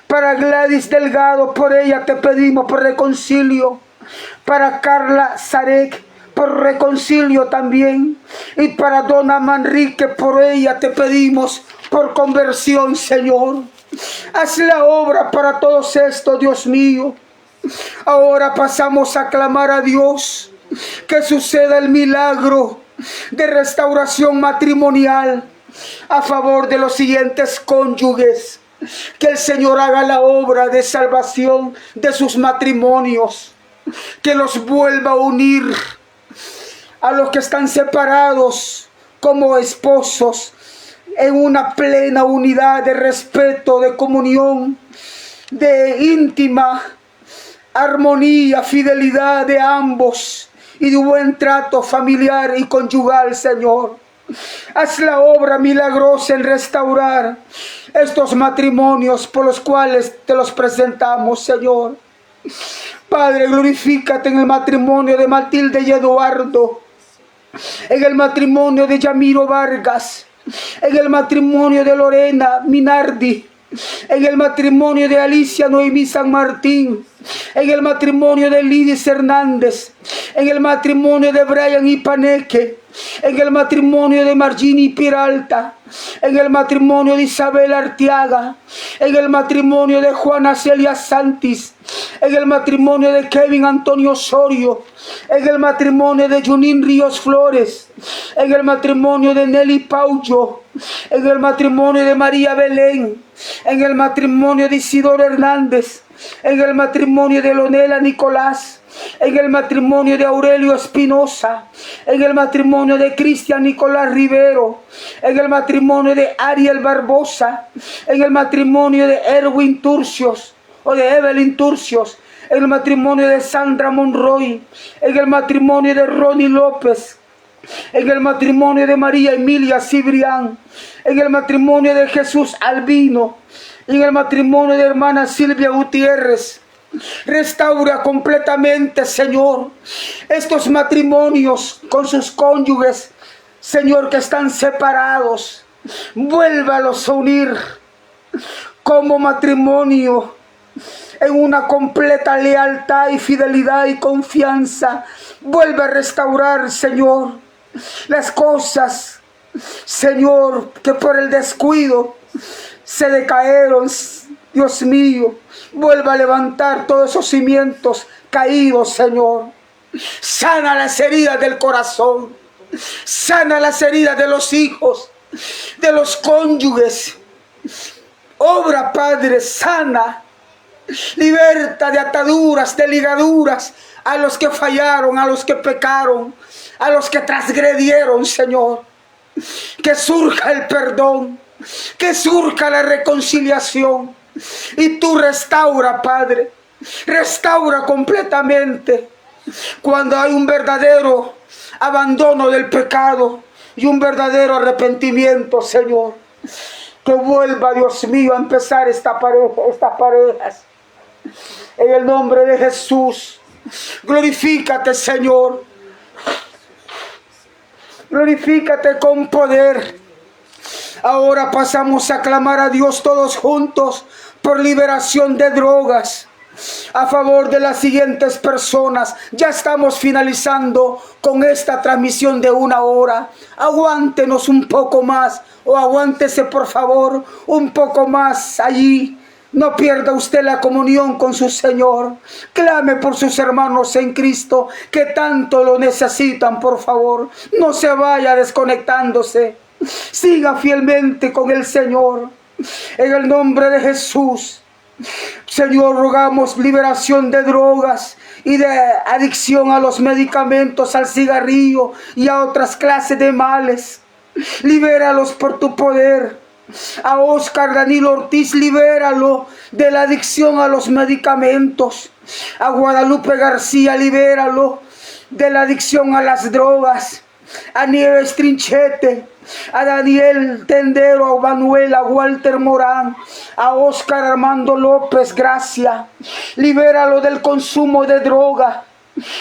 para Gladys Delgado, por ella te pedimos por reconcilio, para Carla Zarek, por reconcilio también, y para Dona Manrique, por ella te pedimos por conversión, Señor. Haz la obra para todos estos, Dios mío. Ahora pasamos a clamar a Dios que suceda el milagro de restauración matrimonial a favor de los siguientes cónyuges. Que el Señor haga la obra de salvación de sus matrimonios, que los vuelva a unir a los que están separados como esposos en una plena unidad de respeto, de comunión, de íntima armonía, fidelidad de ambos y de buen trato familiar y conyugal, Señor. Haz la obra milagrosa en restaurar estos matrimonios por los cuales te los presentamos, Señor. Padre, glorifícate en el matrimonio de Matilde y Eduardo, en el matrimonio de Yamiro Vargas, en el matrimonio de Lorena Minardi, en el matrimonio de Alicia Noemí San Martín, en el matrimonio de Lidis Hernández, en el matrimonio de Brian Ipaneque, en el matrimonio de Margini Peralta, en el matrimonio de Isabel Arteaga, en el matrimonio de Juana Celia Santis, en el matrimonio de Kevin Antonio Osorio, en el matrimonio de Junín Ríos Flores, en el matrimonio de Nelly Paucho, en el matrimonio de María Belén, en el matrimonio de Isidoro Hernández, en el matrimonio de Lonela Nicolás, en el matrimonio de Aurelio Espinosa, en el matrimonio de Cristian Nicolás Rivero, en el matrimonio de Ariel Barbosa, en el matrimonio de Erwin Turcios o de Evelyn Turcios, en el matrimonio de Sandra Monroy, en el matrimonio de Ronnie López, en el matrimonio de María Emilia Cibrián, en el matrimonio de Jesús Albino, en el matrimonio de hermana Silvia Gutiérrez. Restaura completamente, Señor, estos matrimonios con sus cónyuges, Señor, que están separados. Vuélvalos a unir como matrimonio en una completa lealtad y fidelidad y confianza. Vuelve a restaurar, Señor, las cosas, Señor, que por el descuido se decayeron. Dios mío, vuelva a levantar todos esos cimientos caídos, Señor. Sana las heridas del corazón, sana las heridas de los hijos, de los cónyuges. Obra, Padre, sana, liberta de ataduras, de ligaduras a los que fallaron, a los que pecaron, a los que transgredieron, Señor. Que surja el perdón, que surja la reconciliación. Y tú restaura, Padre, restaura completamente. Cuando hay un verdadero abandono del pecado y un verdadero arrepentimiento, Señor, que vuelva, Dios mío, a empezar estas parejas. En el nombre de Jesús, glorifícate, Señor. Glorifícate con poder. Ahora pasamos a clamar a Dios todos juntos por liberación de drogas a favor de las siguientes personas. Ya estamos finalizando con esta transmisión de 1 hora. Aguántenos un poco más, o aguántese por favor un poco más allí. No pierda usted la comunión con su Señor. Clame por sus hermanos en Cristo que tanto lo necesitan, por favor. No se vaya desconectándose. Siga fielmente con el Señor. En el nombre de Jesús, Señor, rogamos liberación de drogas y de adicción a los medicamentos, al cigarrillo y a otras clases de males. Libéralos por tu poder. A Oscar Danilo Ortiz, libéralo de la adicción a los medicamentos. A Guadalupe García, libéralo de la adicción a las drogas. a Nieves Trinchete, a Daniel Tendero, a Manuel, a Walter Morán, a Oscar Armando López, gracias. Libéralo del consumo de droga.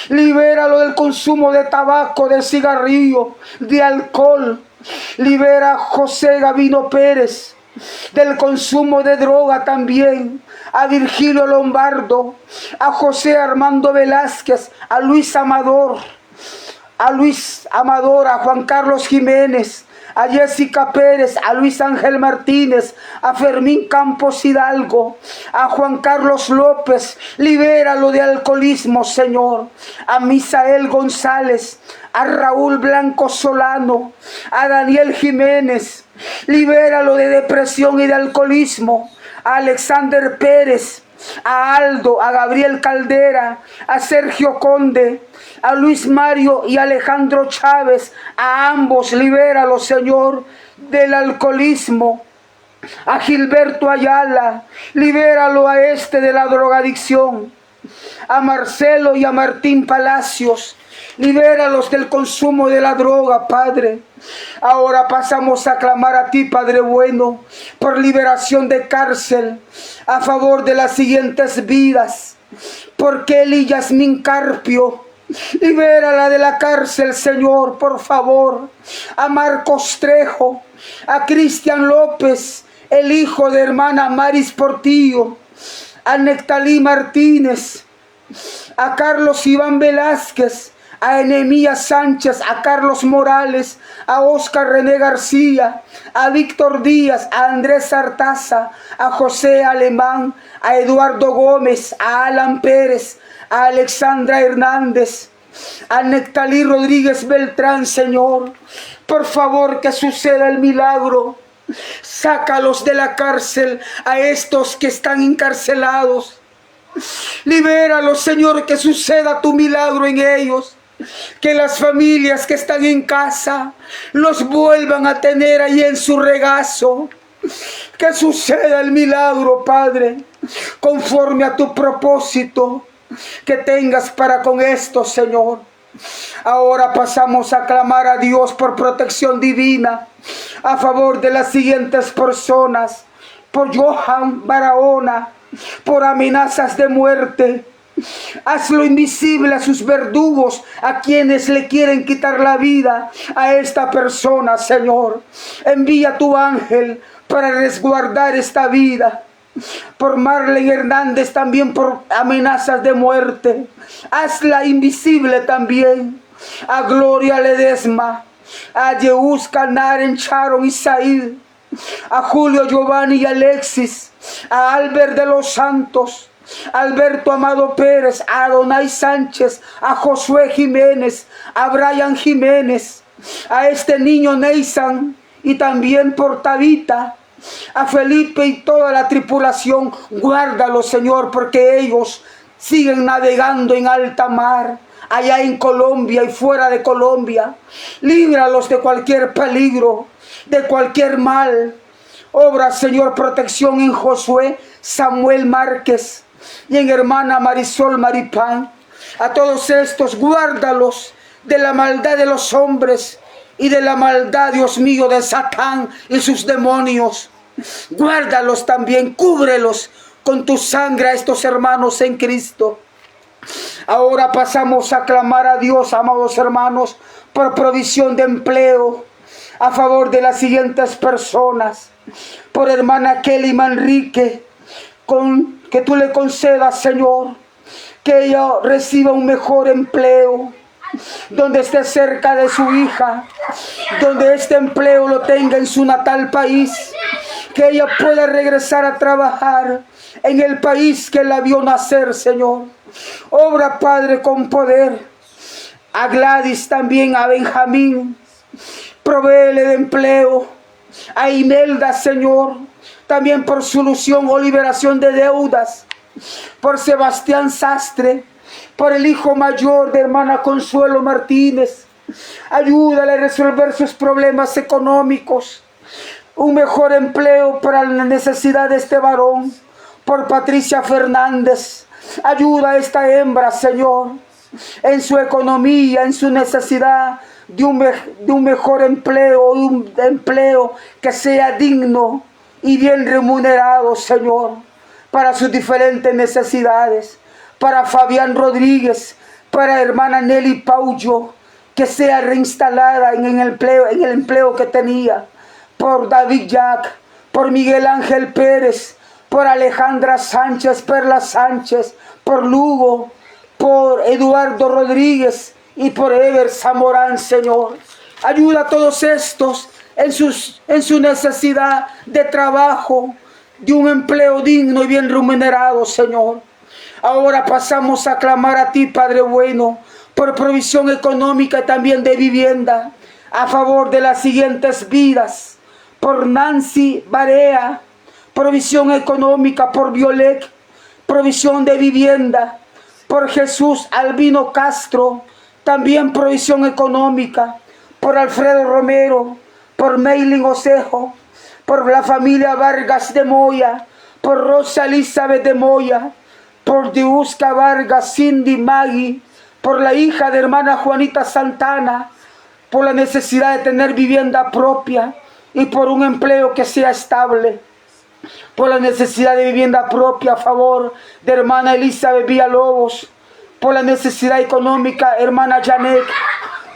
Libéralo del consumo de tabaco, de cigarrillo, de alcohol. Libera a José Gavino Pérez del consumo de droga también. A Virgilio Lombardo, a José Armando Velázquez, a Luis Amador, a Juan Carlos Jiménez, a Jessica Pérez, a Luis Ángel Martínez, a Fermín Campos Hidalgo, a Juan Carlos López, libéralo de alcoholismo, Señor, a Misael González, a Raúl Blanco Solano, a Daniel Jiménez, libéralo de depresión y de alcoholismo, a Alexander Pérez, a Aldo, a Gabriel Caldera, a Sergio Conde, a Luis Mario y Alejandro Chávez, a ambos libéralo, Señor, del alcoholismo. A Gilberto Ayala, libéralo a este de la drogadicción. A Marcelo y a Martín Palacios, libéralos del consumo de la droga, Padre. Ahora pasamos a clamar a ti, Padre bueno, por liberación de cárcel, a favor de las siguientes vidas. Por Kelly Yasmín Carpio, libérala de la cárcel, Señor, por favor. A Marcos Trejo, a Cristian López, el hijo de hermana Maris Portillo, a Nectalí Martínez, a Carlos Iván Velázquez, a Enemías Sánchez, a Carlos Morales, a Oscar René García, a Víctor Díaz, a Andrés Artaza, a José Alemán, a Eduardo Gómez, a Alan Pérez, a Alexandra Hernández, a Nectalí Rodríguez Beltrán, Señor. Por favor, que suceda el milagro. Sácalos de la cárcel a estos que están encarcelados. Libéralos, Señor, que suceda tu milagro en ellos. Que las familias que están en casa los vuelvan a tener ahí en su regazo. Que suceda el milagro, Padre, conforme a tu propósito que tengas para con esto, Señor. Ahora pasamos a clamar a Dios por protección divina a favor de las siguientes personas. Por Johan Barahona, por amenazas de muerte. Hazlo invisible a sus verdugos, a quienes le quieren quitar la vida a esta persona, Señor. Envía tu ángel para resguardar esta vida. Por Marlene Hernández también por amenazas de muerte. Hazla invisible también. A Gloria Ledesma, a Yehuska Naren Sharon y Said, a Julio Giovanni y Alexis, a Albert de los Santos, Alberto Amado Pérez, a Adonai Sánchez, a Josué Jiménez, a Brian Jiménez, a este niño Neysan y también por Tabita, a Felipe y toda la tripulación. Guárdalos, Señor, porque ellos siguen navegando en alta mar, allá en Colombia y fuera de Colombia. Líbralos de cualquier peligro, de cualquier mal. Obra, Señor, protección en Josué Samuel Márquez y en hermana Marisol Maripán. A todos estos, guárdalos de la maldad de los hombres y de la maldad, Dios mío, de Satán y sus demonios. Guárdalos también, cúbrelos con tu sangre a estos hermanos en Cristo. Ahora pasamos a clamar a Dios, amados hermanos, por provisión de empleo a favor de las siguientes personas. Por hermana Kelly Manrique, que tú le concedas, Señor, que ella reciba un mejor empleo, donde esté cerca de su hija, donde este empleo lo tenga en su natal país, que ella pueda regresar a trabajar en el país que la vio nacer, Señor. Obra, Padre, con poder. A Gladys también, a Benjamín, provéele de empleo. A Imelda, Señor, también por solución o liberación de deudas. Por Sebastián Sastre, por el hijo mayor de hermana Consuelo Martínez. Ayúdale a resolver sus problemas económicos. Un mejor empleo para la necesidad de este varón. Por Patricia Fernández. Ayuda a esta hembra, Señor. en su economía, en su necesidad de un mejor empleo, de un empleo que sea digno y bien remunerado, Señor, para sus diferentes necesidades. Para Fabián Rodríguez, para hermana Nelly Paullo, que sea reinstalada en el empleo que tenía. Por David Jack, por Miguel Ángel Pérez, por Alejandra Sánchez, Perla Sánchez, por Lugo, por Eduardo Rodríguez y por Ever Zamorán, Señor. Ayuda a todos estos en su necesidad de trabajo, de un empleo digno y bien remunerado, Señor. Ahora pasamos a clamar a ti, Padre bueno, por provisión económica y también de vivienda, a favor de las siguientes vidas. Por Nancy Barea, provisión económica. Por Violet, provisión de vivienda. Por Jesús Albino Castro, también provisión económica. Por Alfredo Romero, por Meilin Osejo, por la familia Vargas de Moya, por Rosa Elizabeth de Moya, por Diusca Vargas, Cindy Maggie, por la hija de hermana Juanita Santana, por la necesidad de tener vivienda propia y por un empleo que sea estable, por la necesidad de vivienda propia a favor de hermana Elizabeth Villalobos, por la necesidad económica hermana Janet,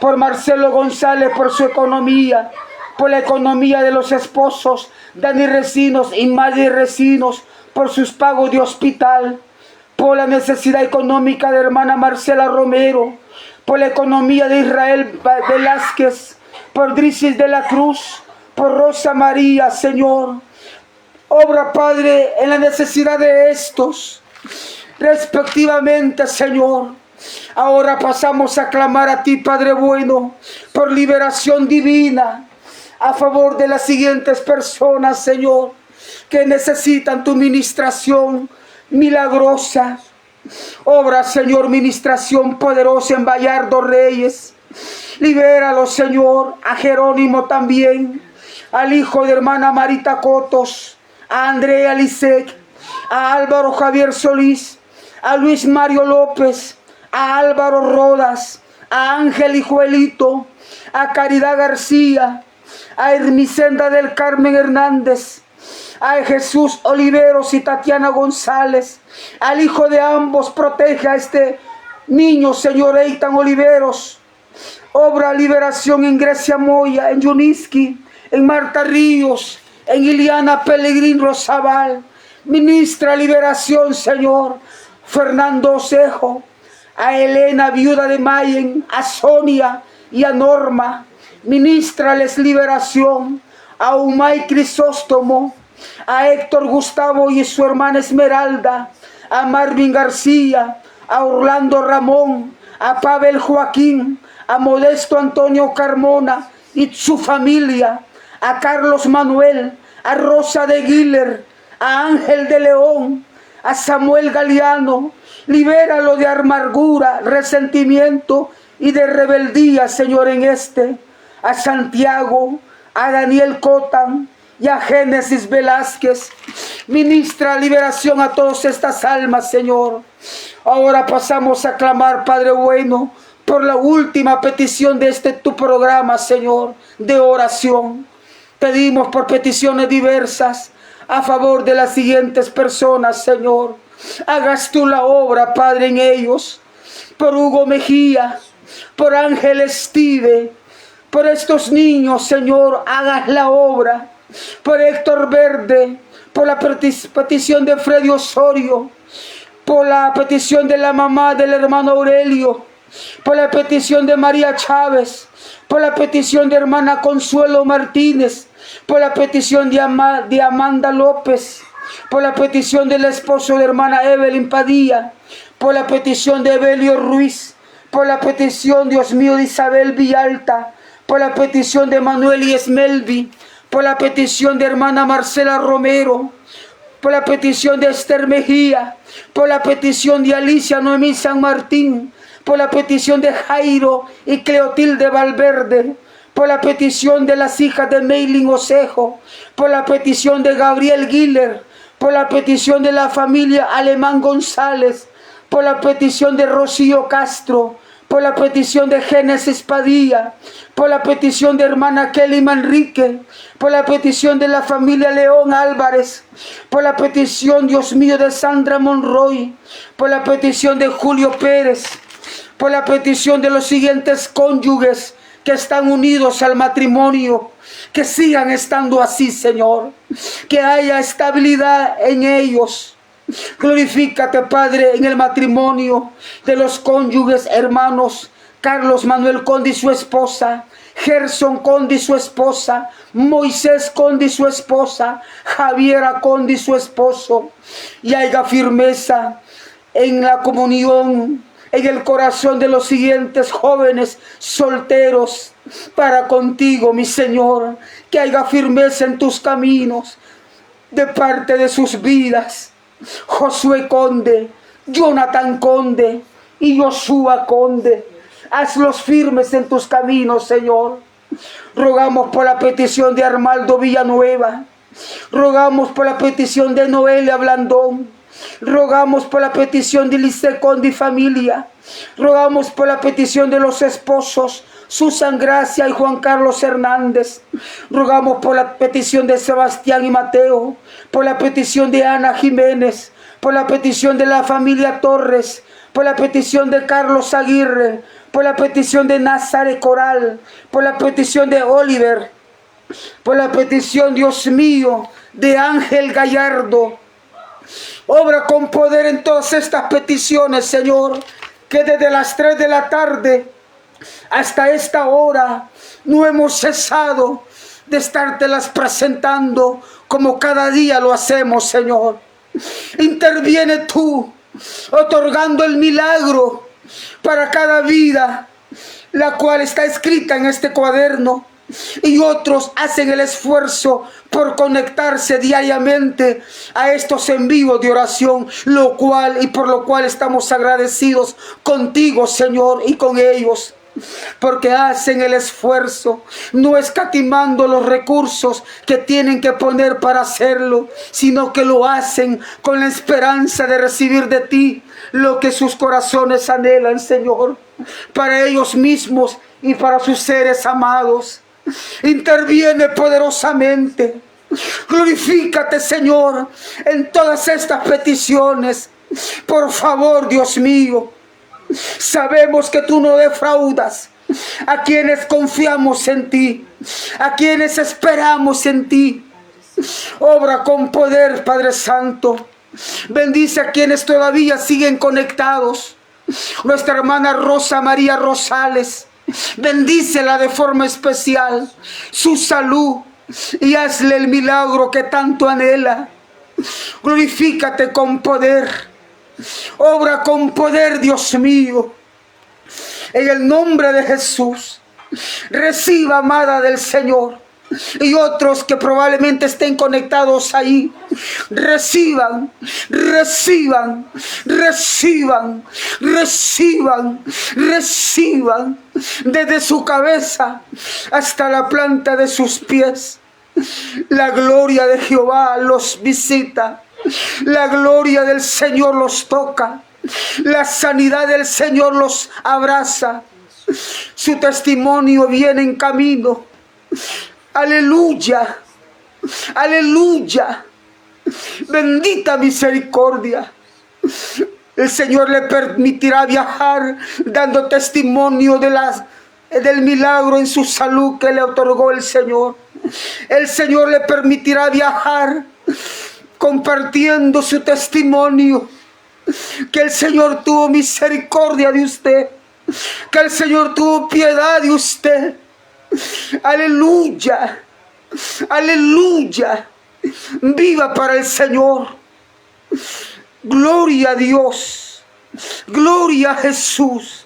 por Marcelo González, por su economía, por la economía de los esposos Dani Recinos y Maddy Recinos, por sus pagos de hospital, por la necesidad económica de hermana Marcela Romero, por la economía de Israel Velázquez, por Drisis de la Cruz, por Rosa María, Señor. Obra, Padre, en la necesidad de estos, respectivamente, Señor. Ahora pasamos a clamar a ti, Padre bueno, por liberación divina, a favor de las siguientes personas, Señor, que necesitan tu ministración milagrosa. Obra, Señor, ministración poderosa en Bayardo Reyes. Libéralo, Señor, a Jerónimo también, al hijo de hermana Marita Cotos, a Andrea Lisek, a Álvaro Javier Solís, a Luis Mario López, a Álvaro Rodas, a Ángel y Joelito, a Caridad García, a Hermisenda del Carmen Hernández, a Jesús Oliveros y Tatiana González, al hijo de ambos. Protege a este niño, Señor Eitan Oliveros. Obra liberación en Grecia Moya, en Yuniski, en Marta Ríos, en Iliana Pellegrín Rosabal. Ministra liberación, Señor, Fernando Osejo, a Elena, viuda de Mayen, a Sonia y a Norma. Ministrales liberación, a Umay Crisóstomo, a Héctor Gustavo y su hermana Esmeralda, a Marvin García, a Orlando Ramón, a Pavel Joaquín, a Modesto Antonio Carmona y su familia, a Carlos Manuel, a Rosa de Guiller, a Ángel de León, a Samuel Galeano. Libéralo de amargura, resentimiento y de rebeldía, Señor, en a Santiago, a Daniel Cotan y a Génesis Velázquez. Ministra liberación a todas estas almas, Señor. Ahora pasamos a clamar, Padre bueno, por la última petición de tu programa, Señor, de oración. Pedimos por peticiones diversas a favor de las siguientes personas, Señor. Hagas tú la obra, Padre, en ellos. Por Hugo Mejía, por Ángel Estive, por estos niños, Señor, hagas la obra. Por Héctor Verde, por la petición de Freddy Osorio, por la petición de la mamá del hermano Aurelio, por la petición de María Chávez, por la petición de hermana Consuelo Martínez, por la petición de Amanda López, por la petición del esposo de hermana Evelyn Padilla, por la petición de Evelio Ruiz, por la petición, Dios mío, de Isabel Villalta, por la petición de Manuel y Esmelvi, por la petición de hermana Marcela Romero, por la petición de Esther Mejía, por la petición de Alicia Noemí San Martín, por la petición de Jairo y Cleotilde Valverde, por la petición de las hijas de Meilin Osejo, por la petición de Gabriel Guiller, por la petición de la familia Alemán González, por la petición de Rocío Castro, por la petición de Génesis Padilla, por la petición de hermana Kelly Manrique, por la petición de la familia León Álvarez, por la petición, Dios mío, de Sandra Monroy, por la petición de Julio Pérez, por la petición de los siguientes cónyuges que están unidos al matrimonio, que sigan estando así, Señor, que haya estabilidad en ellos. Glorifícate, Padre, en el matrimonio de los cónyuges hermanos Carlos Manuel Conde y su esposa, Gerson Conde y su esposa, Moisés Conde y su esposa, Javiera Conde y su esposo, y haya firmeza en la comunión, en el corazón de los siguientes jóvenes solteros para contigo, mi Señor, que haya firmeza en tus caminos de parte de sus vidas. Josué Conde, Jonathan Conde y Joshua Conde, hazlos firmes en tus caminos, Señor. Rogamos por la petición de Armaldo Villanueva, rogamos por la petición de Noelia Blandón, rogamos por la petición de Lice Conde y familia, rogamos por la petición de los esposos Susan Gracia y Juan Carlos Hernández, rogamos por la petición de Sebastián y Mateo, por la petición de Ana Jiménez, por la petición de la familia Torres, por la petición de Carlos Aguirre, por la petición de Nazare Coral, por la petición de Oliver, por la petición, Dios mío, de Ángel Gallardo. Obra con poder en todas estas peticiones, Señor, que desde las 3 de la tarde hasta esta hora no hemos cesado de estártelas presentando como cada día lo hacemos, Señor. Interviene tú, otorgando el milagro para cada vida, la cual está escrita en este cuaderno, y otros hacen el esfuerzo por conectarse diariamente a estos en vivo de oración, lo cual y por lo cual estamos agradecidos contigo, Señor, y con ellos, porque hacen el esfuerzo, no escatimando los recursos que tienen que poner para hacerlo, sino que lo hacen con la esperanza de recibir de ti lo que sus corazones anhelan, Señor, para ellos mismos y para sus seres amados. Interviene poderosamente. Glorifícate, Señor, en todas estas peticiones. Por favor, Dios mío, sabemos que tú no defraudas a quienes confiamos en ti, a quienes esperamos en ti. Obra con poder, Padre Santo. Bendice a quienes todavía siguen conectados. Nuestra hermana Rosa María Rosales, bendícela de forma especial, su salud, y hazle el milagro que tanto anhela. Glorifícate con poder. Obra con poder, Dios mío. En el nombre de Jesús, reciba, amada del Señor, y otros que probablemente estén conectados ahí, reciban, reciban, reciban, reciban, reciban, desde su cabeza hasta la planta de sus pies. La gloria de Jehová los visita, la gloria del Señor los toca, la sanidad del Señor los abraza, su testimonio viene en camino. Aleluya, aleluya, bendita misericordia. El Señor le permitirá viajar dando testimonio del milagro en su salud que le otorgó el Señor. El Señor le permitirá viajar compartiendo su testimonio, que el Señor tuvo misericordia de usted, que el Señor tuvo piedad de usted. Aleluya, aleluya, viva para el Señor. Gloria a Dios, gloria a Jesús.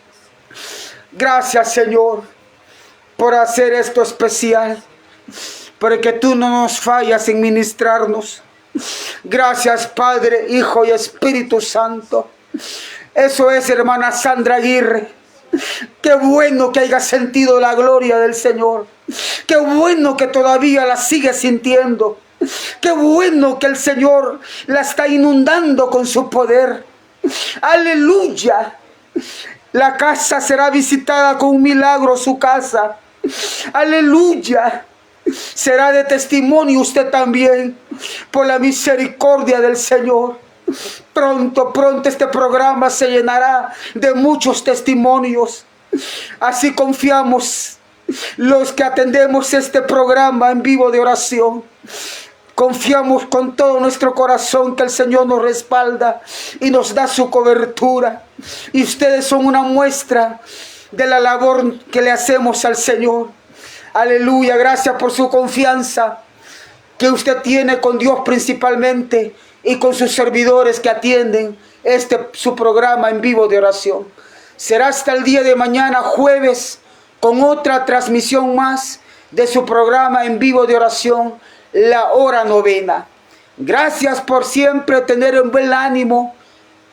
Gracias, Señor, por hacer esto especial, porque tú no nos fallas en ministrarnos. Gracias, Padre, Hijo y Espíritu Santo. Eso es, hermana Sandra Aguirre. Qué bueno que haya sentido la gloria del Señor. Qué bueno que todavía la sigue sintiendo. Qué bueno que el Señor la está inundando con su poder. Aleluya. La casa será visitada con un milagro, su casa. Aleluya. Será de testimonio usted también, por la misericordia del Señor. Pronto, pronto este programa se llenará de muchos testimonios. Así confiamos los que atendemos este programa en vivo de oración. Confiamos con todo nuestro corazón que el Señor nos respalda y nos da su cobertura. Y ustedes son una muestra de la labor que le hacemos al Señor. Aleluya, gracias por su confianza que usted tiene con Dios principalmente y con sus servidores que atienden su programa en vivo de oración. Será hasta el día de mañana, jueves, con otra transmisión más de su programa en vivo de oración, La Hora Novena. Gracias por siempre tener un buen ánimo,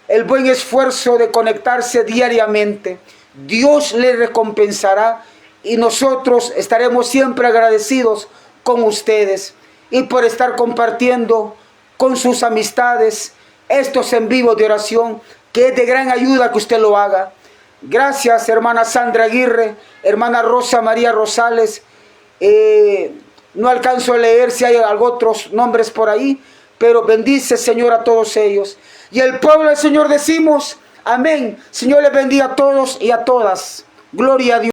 el buen esfuerzo de conectarse diariamente. Dios le recompensará y nosotros estaremos siempre agradecidos con ustedes y por estar compartiendo con sus amistades estos en vivo de oración, que es de gran ayuda que usted lo haga. Gracias, hermana Sandra Aguirre, hermana Rosa María Rosales. No alcanzo a leer si hay otros nombres por ahí, pero bendice, Señor, a todos ellos. Y el pueblo del Señor decimos, amén. Señor les bendiga a todos y a todas. Gloria a Dios.